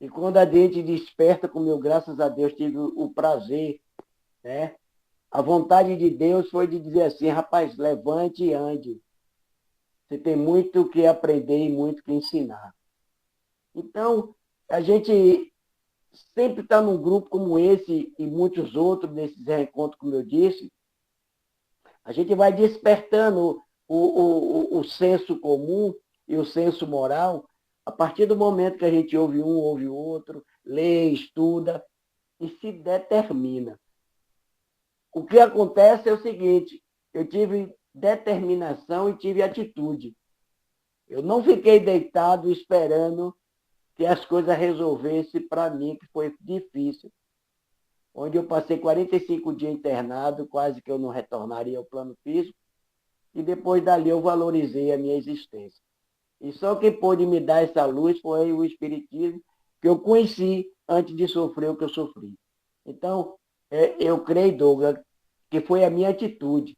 E quando a gente desperta, como eu, graças a Deus, tive o prazer, né? A vontade de Deus foi de dizer assim, rapaz, levante e ande. Você tem muito que aprender e muito que ensinar. Então, a gente sempre está num grupo como esse e muitos outros, nesses reencontros, como eu disse, a gente vai despertando o senso comum e o senso moral a partir do momento que a gente ouve um, ouve o outro, lê, estuda e se determina. O que acontece é o seguinte, eu tive determinação e tive atitude. Eu não fiquei deitado esperando que as coisas resolvessem para mim, que foi difícil. Onde eu passei 45 dias internado, quase que eu não retornaria ao plano físico, e depois dali eu valorizei a minha existência. E só quem pôde me dar essa luz foi o Espiritismo, que eu conheci antes de sofrer o que eu sofri. Então, eu creio, Douglas, que foi a minha atitude.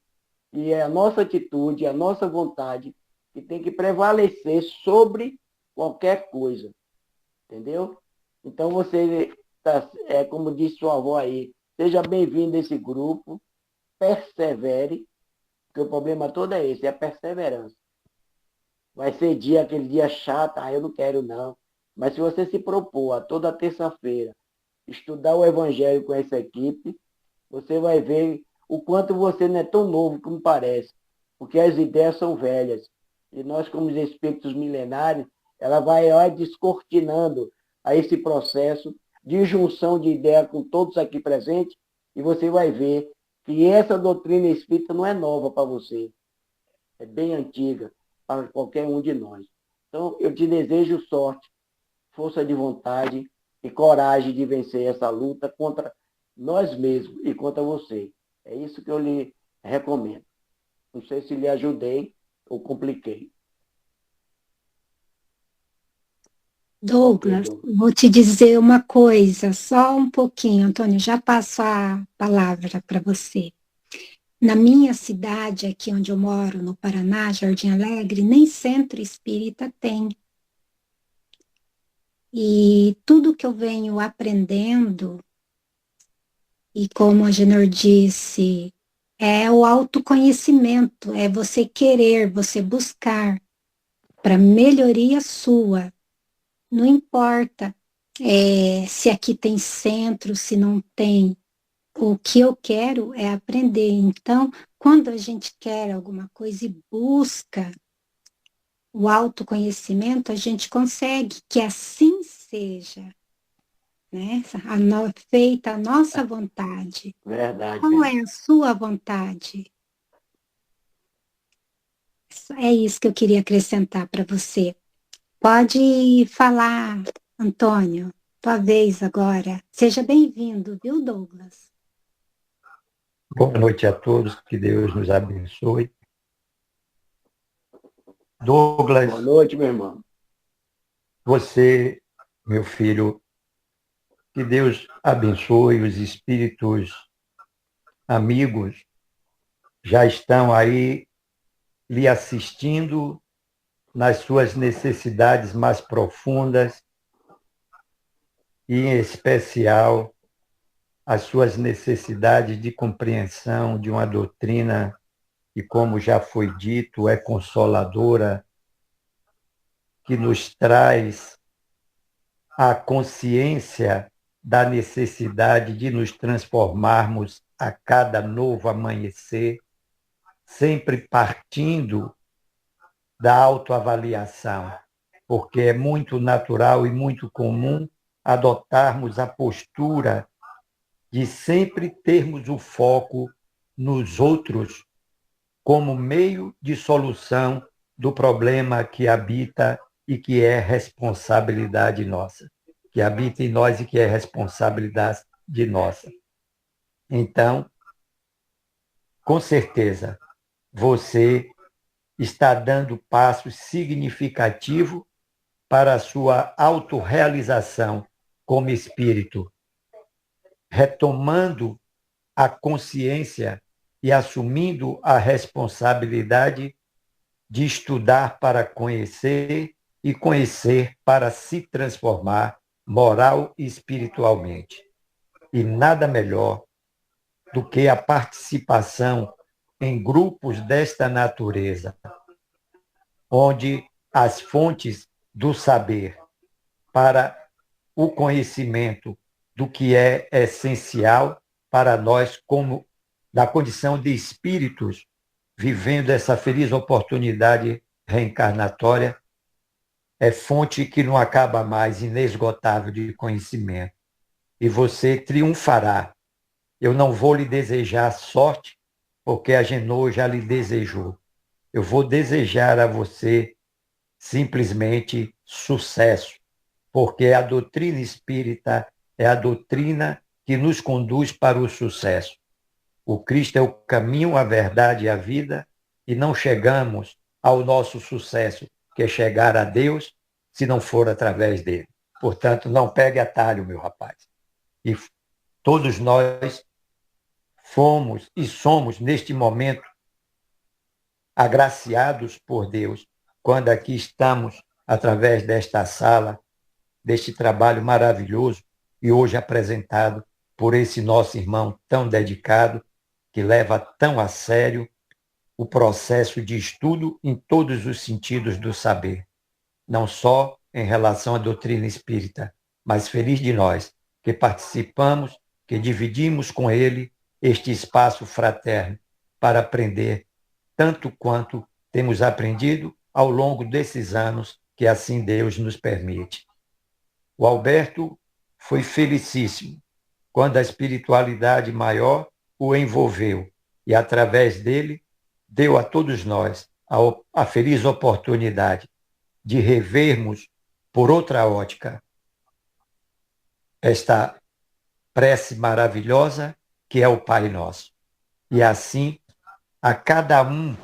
E é a nossa atitude, a nossa vontade, que tem que prevalecer sobre qualquer coisa. Entendeu? Então, você, como disse sua avó aí, seja bem-vindo a esse grupo, persevere, porque o problema todo é esse, é a perseverança. Vai ser aquele dia chato, eu não quero não. Mas se você se propor a toda terça-feira estudar o Evangelho com essa equipe, você vai ver o quanto você não é tão novo como parece, porque as ideias são velhas. E nós, como os espíritos milenares, ela vai descortinando a esse processo de junção de ideia com todos aqui presentes, e você vai ver que essa doutrina espírita não é nova para você, é bem antiga para qualquer um de nós. Então, eu te desejo sorte, força de vontade e coragem de vencer essa luta contra nós mesmos e contra você. É isso que eu lhe recomendo. Não sei se lhe ajudei ou compliquei. Ok, Douglas, Douglas. vou te dizer uma coisa, só um pouquinho, Antônio, já passo a palavra para você. Na minha cidade, aqui onde eu moro, no Paraná, Jardim Alegre, nem centro espírita tem. E tudo que eu venho aprendendo, e como a Genor disse, é o autoconhecimento, é você querer, você buscar para melhoria sua. Não importa se aqui tem centro, se não tem. O que eu quero é aprender. Então, quando a gente quer alguma coisa e busca o autoconhecimento, a gente consegue que assim seja, né? Feita a nossa vontade. Verdade, Qual verdade. é a sua vontade? É isso que eu queria acrescentar para você. Pode falar, Antônio, tua vez agora. Seja bem-vindo, viu, Douglas? Boa noite a todos, que Deus nos abençoe. Douglas, Boa noite, meu irmão. você, meu filho, que Deus abençoe, os espíritos amigos já estão aí lhe assistindo nas suas necessidades mais profundas e, em especial, as suas necessidades de compreensão de uma doutrina que, como já foi dito, é consoladora, que nos traz a consciência da necessidade de nos transformarmos a cada novo amanhecer, sempre partindo da autoavaliação, porque é muito natural e muito comum adotarmos a postura de sempre termos o foco nos outros como meio de solução do problema que habita e que é responsabilidade nossa, que habita em nós e que é responsabilidade de nossa. Então, com certeza, você está dando passos significativos para a sua autorrealização como espírito, retomando a consciência e assumindo a responsabilidade de estudar para conhecer e conhecer para se transformar moral e espiritualmente. E nada melhor do que a participação em grupos desta natureza, onde as fontes do saber para o conhecimento do que é essencial para nós como da condição de espíritos vivendo essa feliz oportunidade reencarnatória, é fonte que não acaba mais, inesgotável de conhecimento. E você triunfará. Eu não vou lhe desejar sorte, porque a Genô já lhe desejou. Eu vou desejar a você simplesmente sucesso, porque a doutrina espírita é a doutrina que nos conduz para o sucesso. O Cristo é o caminho, a verdade e a vida, e não chegamos ao nosso sucesso, que é chegar a Deus, se não for através dele. Portanto, não pegue atalho, meu rapaz. E todos nós fomos e somos, neste momento, agraciados por Deus, quando aqui estamos, através desta sala, deste trabalho maravilhoso, e hoje apresentado por esse nosso irmão tão dedicado, que leva tão a sério o processo de estudo em todos os sentidos do saber, não só em relação à doutrina espírita, mas feliz de nós que participamos, que dividimos com ele este espaço fraterno para aprender tanto quanto temos aprendido ao longo desses anos que assim Deus nos permite. O Alberto foi felicíssimo quando a espiritualidade maior o envolveu e, através dele, deu a todos nós a feliz oportunidade de revermos por outra ótica esta prece maravilhosa que é o Pai Nosso. E assim, a cada um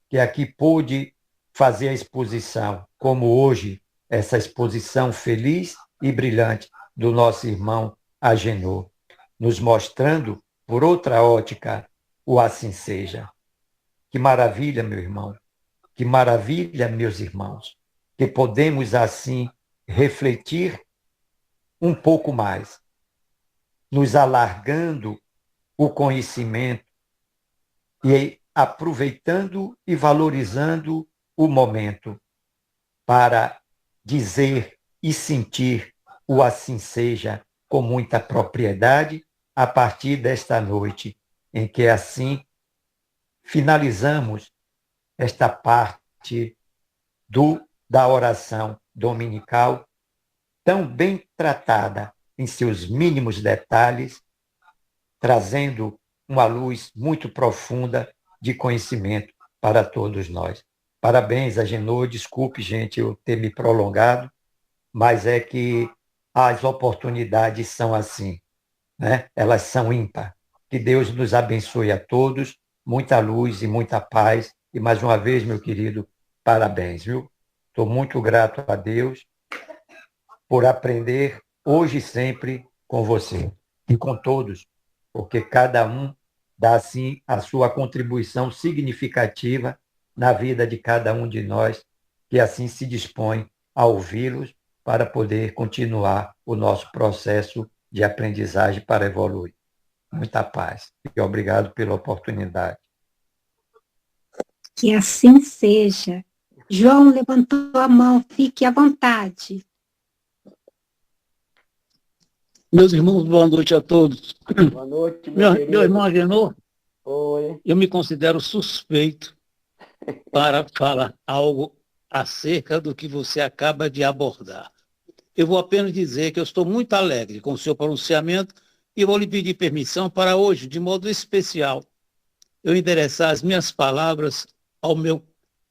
que aqui pôde fazer a exposição, como hoje, essa exposição feliz e brilhante do nosso irmão Agenor, nos mostrando por outra ótica o assim seja. Que maravilha, meu irmão, que maravilha, meus irmãos, que podemos assim refletir um pouco mais, nos alargando o conhecimento e aproveitando e valorizando o momento para dizer e sentir o assim seja com muita propriedade a partir desta noite, em que assim finalizamos esta parte da oração dominical, tão bem tratada em seus mínimos detalhes, trazendo uma luz muito profunda de conhecimento para todos nós. Parabéns, Agenor. Desculpe, gente, eu ter me prolongado, mas é que as oportunidades são assim, né? Elas são ímpar. Que Deus nos abençoe a todos, muita luz e muita paz. E mais uma vez, meu querido, parabéns, viu? Estou muito grato a Deus por aprender hoje e sempre com você e com todos, porque cada um dá, assim, a sua contribuição significativa na vida de cada um de nós, que assim se dispõe a ouvi-los para poder continuar o nosso processo de aprendizagem para evoluir. Muita paz e obrigado pela oportunidade. Que assim seja. João levantou a mão, fique à vontade. Meus irmãos, boa noite a todos. Boa noite, Meu irmão Agenor, Oi. eu me considero suspeito para falar algo acerca do que você acaba de abordar. Eu vou apenas dizer que eu estou muito alegre com o seu pronunciamento e vou lhe pedir permissão para hoje, de modo especial, eu endereçar as minhas palavras ao meu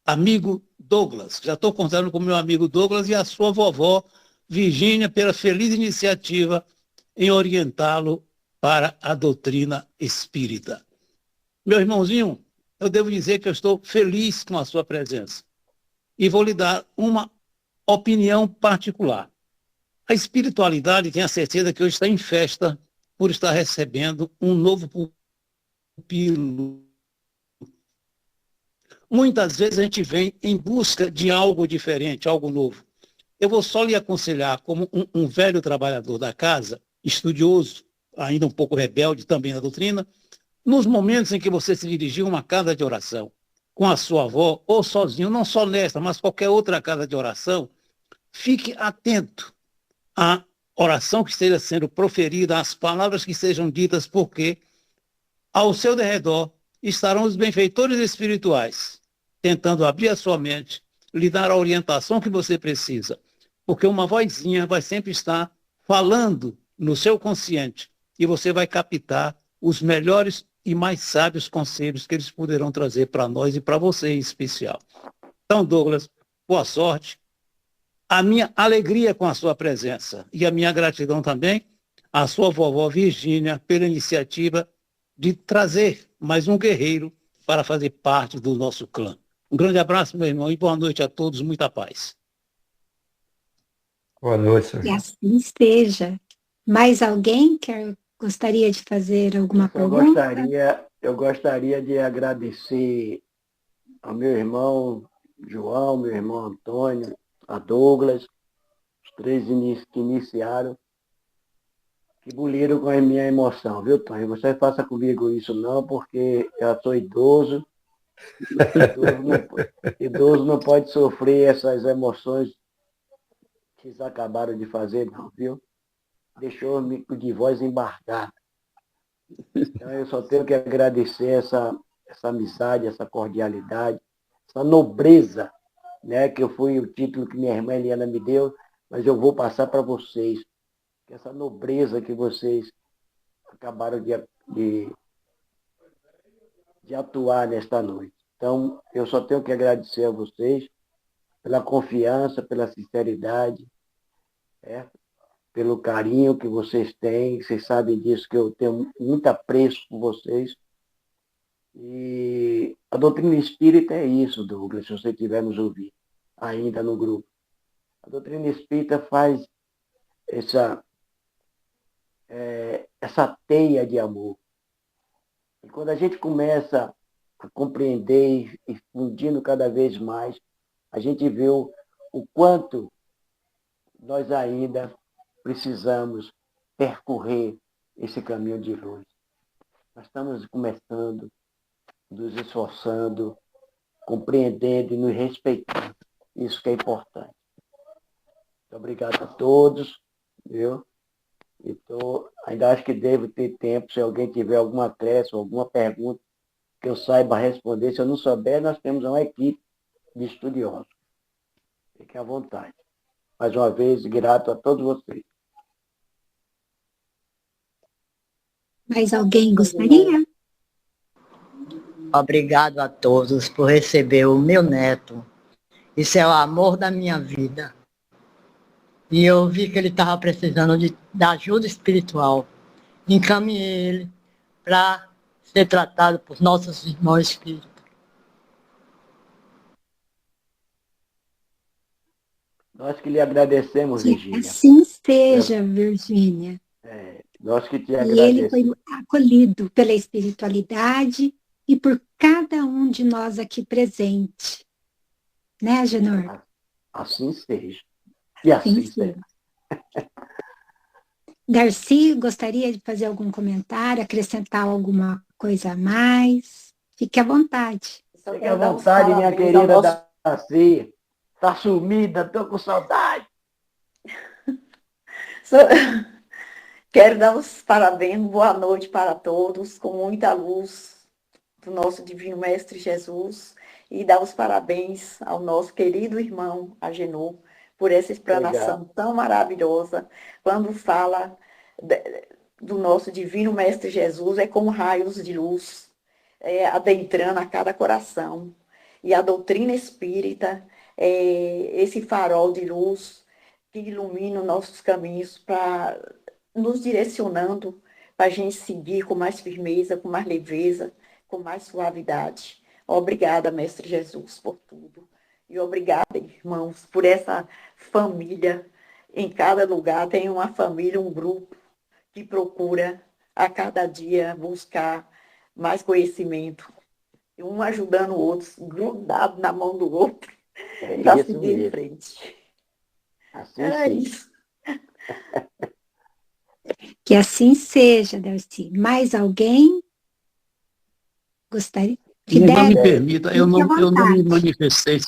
amigo Douglas. Já estou contando com o meu amigo Douglas e a sua vovó Virgínia pela feliz iniciativa em orientá-lo para a doutrina espírita. Meu irmãozinho, eu devo dizer que eu estou feliz com a sua presença e vou lhe dar uma opinião particular. A espiritualidade tem a certeza que hoje está em festa por estar recebendo um novo pupilo. Muitas vezes a gente vem em busca de algo diferente, algo novo. Eu vou só lhe aconselhar, como um velho trabalhador da casa, estudioso, ainda um pouco rebelde também na doutrina, nos momentos em que você se dirigiu a uma casa de oração, com a sua avó, ou sozinho, não só nesta, mas qualquer outra casa de oração, fique atento à oração que esteja sendo proferida, às palavras que sejam ditas, porque ao seu derredor estarão os benfeitores espirituais, tentando abrir a sua mente, lhe dar a orientação que você precisa, porque uma vozinha vai sempre estar falando no seu consciente e você vai captar os melhores e mais sábios conselhos que eles poderão trazer para nós e para você em especial. Então, Douglas, boa sorte. A minha alegria com a sua presença e a minha gratidão também à sua vovó Virgínia pela iniciativa de trazer mais um guerreiro para fazer parte do nosso clã. Um grande abraço, meu irmão, e boa noite a todos. Muita paz. Boa noite, senhor. Que assim seja. Mais alguém gostaria de fazer alguma pergunta? Eu gostaria de agradecer ao meu irmão João, meu irmão Antônio, a Douglas, os três que iniciaram, que buliram com a minha emoção, viu, Tony? Você faça comigo isso não, porque eu sou idoso. Idoso não pode sofrer essas emoções que eles acabaram de fazer, não, viu? Deixou de voz embargada. Então, eu só tenho que agradecer essa amizade, essa cordialidade, essa nobreza, né? Que foi o título que minha irmã Eliana me deu, mas eu vou passar para vocês. Essa nobreza que vocês acabaram de atuar nesta noite. Então, eu só tenho que agradecer a vocês pela confiança, pela sinceridade, pelo carinho que vocês têm. Vocês sabem disso, que eu tenho muito apreço por vocês. E a doutrina espírita é isso, Douglas, se você tiver nos ouvindo ainda no grupo. A doutrina espírita faz essa teia de amor. E quando a gente começa a compreender e fundindo cada vez mais, a gente vê o quanto nós ainda precisamos percorrer esse caminho de luz. Nós estamos começando, nos esforçando, compreendendo e nos respeitando. Isso que é importante. Muito obrigado a todos, viu? Ainda acho que devo ter tempo, se alguém tiver alguma acréscimo, alguma pergunta que eu saiba responder. Se eu não souber, nós temos uma equipe de estudiosos. Fiquem à vontade. Mais uma vez, grato a todos vocês. Mais alguém gostaria? Obrigado a todos por receber o meu neto. Isso é o amor da minha vida. E eu vi que ele estava precisando de ajuda espiritual. Encaminhei ele para ser tratado por nossos irmãos espíritas. Nós que lhe agradecemos, Que Virgínia. assim seja, Virgínia. Nós que te E ele foi agradecemos. acolhido pela espiritualidade e por cada um de nós aqui presente. Né, Agenor? Assim seja. E assim seja. Darcy, gostaria de fazer algum comentário, acrescentar alguma coisa a mais? Fique à vontade. Fique à vontade, minha querida Darcy. Tá sumida, tô com saudade. Quero dar os parabéns, boa noite para todos, com muita luz do nosso Divino Mestre Jesus, e dar os parabéns ao nosso querido irmão Agenor por essa explanação tão maravilhosa. Quando fala do nosso Divino Mestre Jesus, é como raios de luz, adentrando a cada coração. E a doutrina espírita é esse farol de luz que ilumina os nossos caminhos, para nos direcionando para a gente seguir com mais firmeza, com mais leveza, com mais suavidade. Obrigada, Mestre Jesus, por tudo. E obrigada, irmãos, por essa família. Em cada lugar tem uma família, um grupo que procura a cada dia buscar mais conhecimento. Um ajudando o outro, grudado na mão do outro, para seguir em frente. Assim Era isso. Que assim seja, Darcy. Mais alguém gostaria? Não me permita, eu não me vontade. manifestei,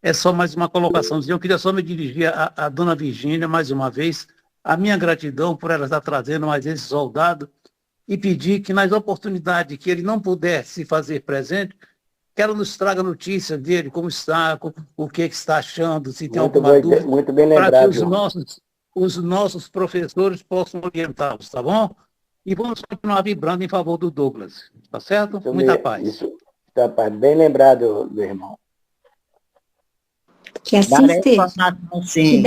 é só mais uma colocação. Eu queria só me dirigir à dona Virgínia, mais uma vez, a minha gratidão por ela estar trazendo mais esse soldado e pedir que nas oportunidades que ele não puder se fazer presente, que ela nos traga notícia dele, como está, o que está achando, se tem alguma dúvida, muito bem para lembrado, que os nossos professores possam orientá-los, tá bom? E vamos continuar vibrando em favor do Douglas, tá certo? Muita paz. Isso, tá, pai, bem lembrado, meu irmão. Que assim seja. Sim.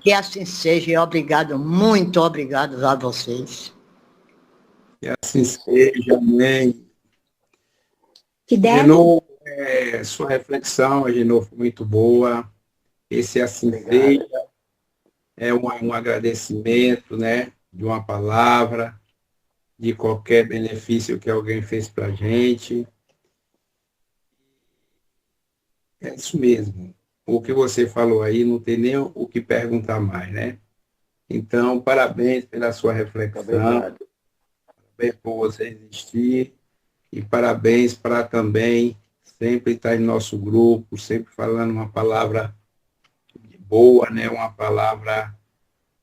Que assim seja, e obrigado, muito obrigado a vocês. Que assim seja, amém. Agenor, sua reflexão, Agenor, foi muito boa. Esse assim seja é um agradecimento, né, de uma palavra, de qualquer benefício que alguém fez para a gente. É isso mesmo. O que você falou aí, não tem nem o que perguntar mais, né? Então, parabéns pela sua reflexão. Obrigado. Parabéns por você existir. E parabéns para também sempre estar em nosso grupo, sempre falando uma palavra boa, né? Uma palavra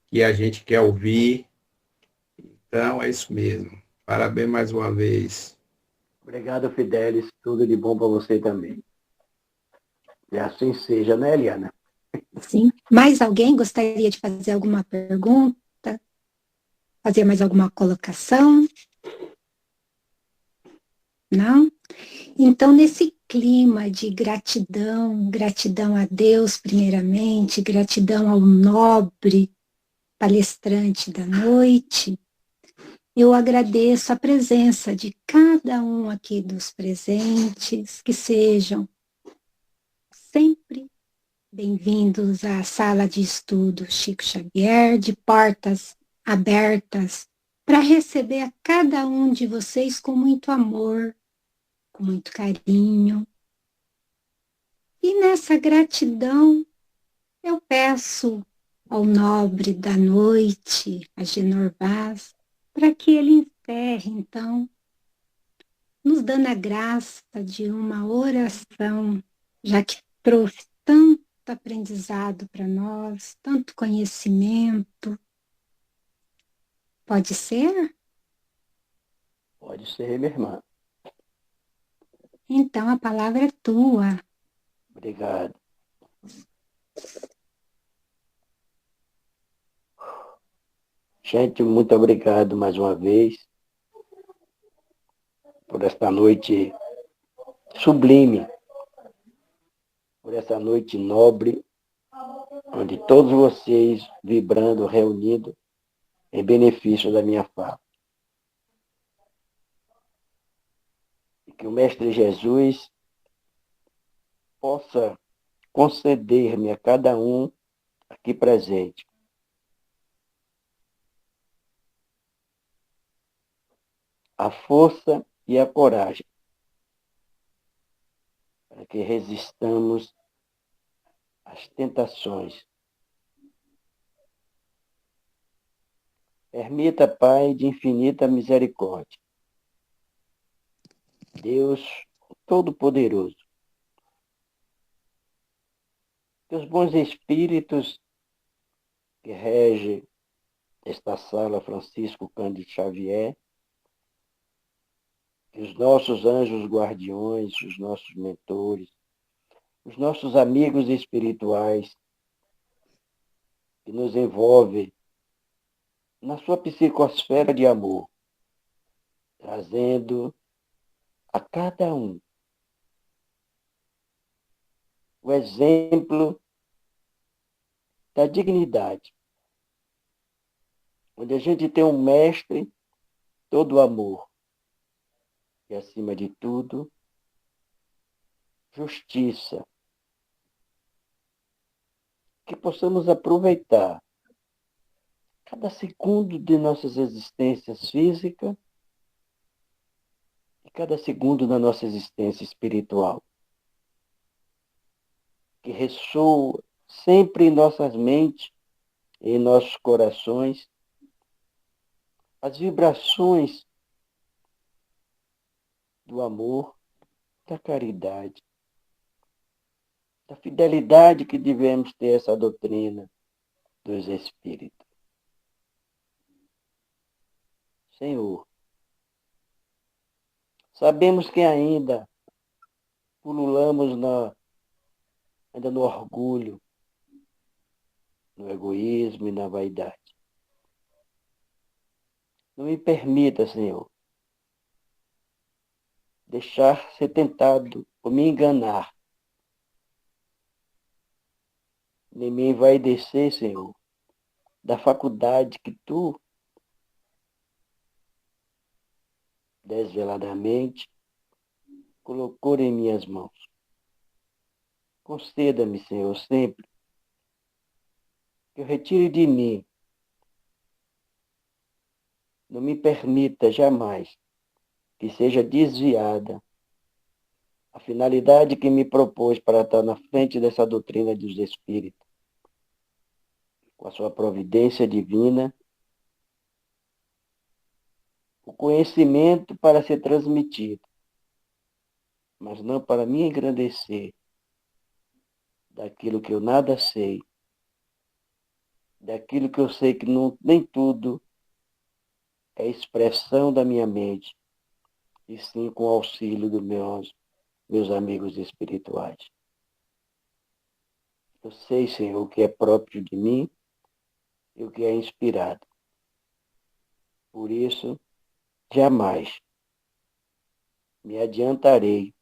que a gente quer ouvir. Então, é isso mesmo. Parabéns mais uma vez. Obrigado, Fidelis. Tudo de bom para você também. E assim seja, né, Eliana? sim. Mais alguém gostaria de fazer alguma pergunta? Fazer mais alguma colocação? Não? Então, nesse clima de gratidão, gratidão a Deus primeiramente, gratidão ao nobre palestrante da noite, eu agradeço a presença de cada um aqui dos presentes, que sejam sempre bem-vindos à sala de estudo Chico Xavier, de portas abertas, para receber a cada um de vocês com muito amor, com muito carinho. E nessa gratidão, eu peço ao nobre da noite, Agenor Vaz, para que ele encerre, então, nos dando a graça de uma oração, já que trouxe tanto aprendizado para nós, tanto conhecimento. Pode ser? Pode ser, minha irmã. Então, a palavra é tua. Obrigado. Gente, muito obrigado mais uma vez. por esta noite sublime, por essa noite nobre, onde todos vocês vibrando, reunidos, em benefício da minha fala. E que o Mestre Jesus possa conceder-me a cada um aqui presente a força e a coragem para que resistamos às tentações. Permita, Pai, de infinita misericórdia, Deus Todo-Poderoso, que os bons espíritos que regem esta sala Francisco Cândido Xavier, que os nossos anjos guardiões, os nossos mentores, os nossos amigos espirituais, que nos envolvem na sua psicosfera de amor, trazendo a cada um o exemplo da dignidade, onde a gente tem um mestre todo amor e, acima de tudo, justiça. Que possamos aproveitar cada segundo de nossas existências físicas e cada segundo da nossa existência espiritual, que ressoa sempre em nossas mentes e em nossos corações as vibrações do amor, da caridade, da fidelidade que devemos ter a essa doutrina dos Espíritos. Senhor, sabemos que ainda pululamos ainda no orgulho, no egoísmo e na vaidade. Não me permita, Senhor, deixar ser tentado ou me enganar, nem me envaidecer, Senhor, da faculdade que Tu, desveladamente, colocou em minhas mãos. Conceda-me, Senhor, sempre que eu retire de mim. Não me permita jamais que seja desviada a finalidade que me propôs para estar na frente dessa doutrina dos Espíritos, com a sua providência divina, o conhecimento para ser transmitido, mas não para me engrandecer daquilo que eu nada sei, daquilo que eu sei que nem tudo é expressão da minha mente, e sim com o auxílio dos meus amigos espirituais. Eu sei, Senhor, o que é próprio de mim e o que é inspirado. Por isso, jamais me adiantarei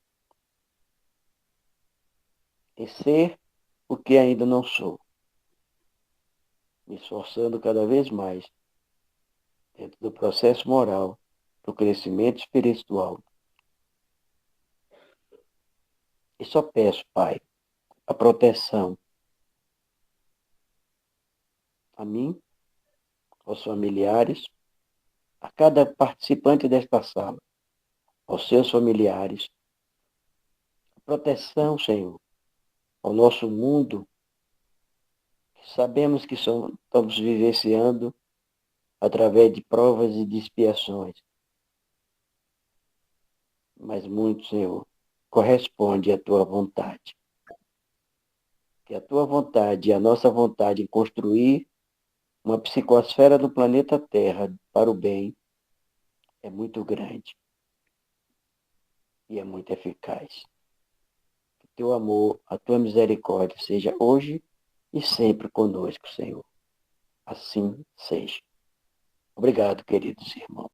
em ser o que ainda não sou, me esforçando cada vez mais dentro do processo moral, do crescimento espiritual. E só peço, Pai, a proteção a mim, aos familiares, a cada participante desta sala, aos seus familiares, a proteção, Senhor, ao nosso mundo, que sabemos que estamos vivenciando através de provas e de expiações. Mas muito, Senhor, corresponde à Tua vontade. Que a Tua vontade e a nossa vontade em construir uma psicosfera do planeta Terra para o bem é muito grande e é muito eficaz. Que Teu amor, a Tua misericórdia seja hoje e sempre conosco, Senhor. Assim seja. Obrigado, queridos irmãos.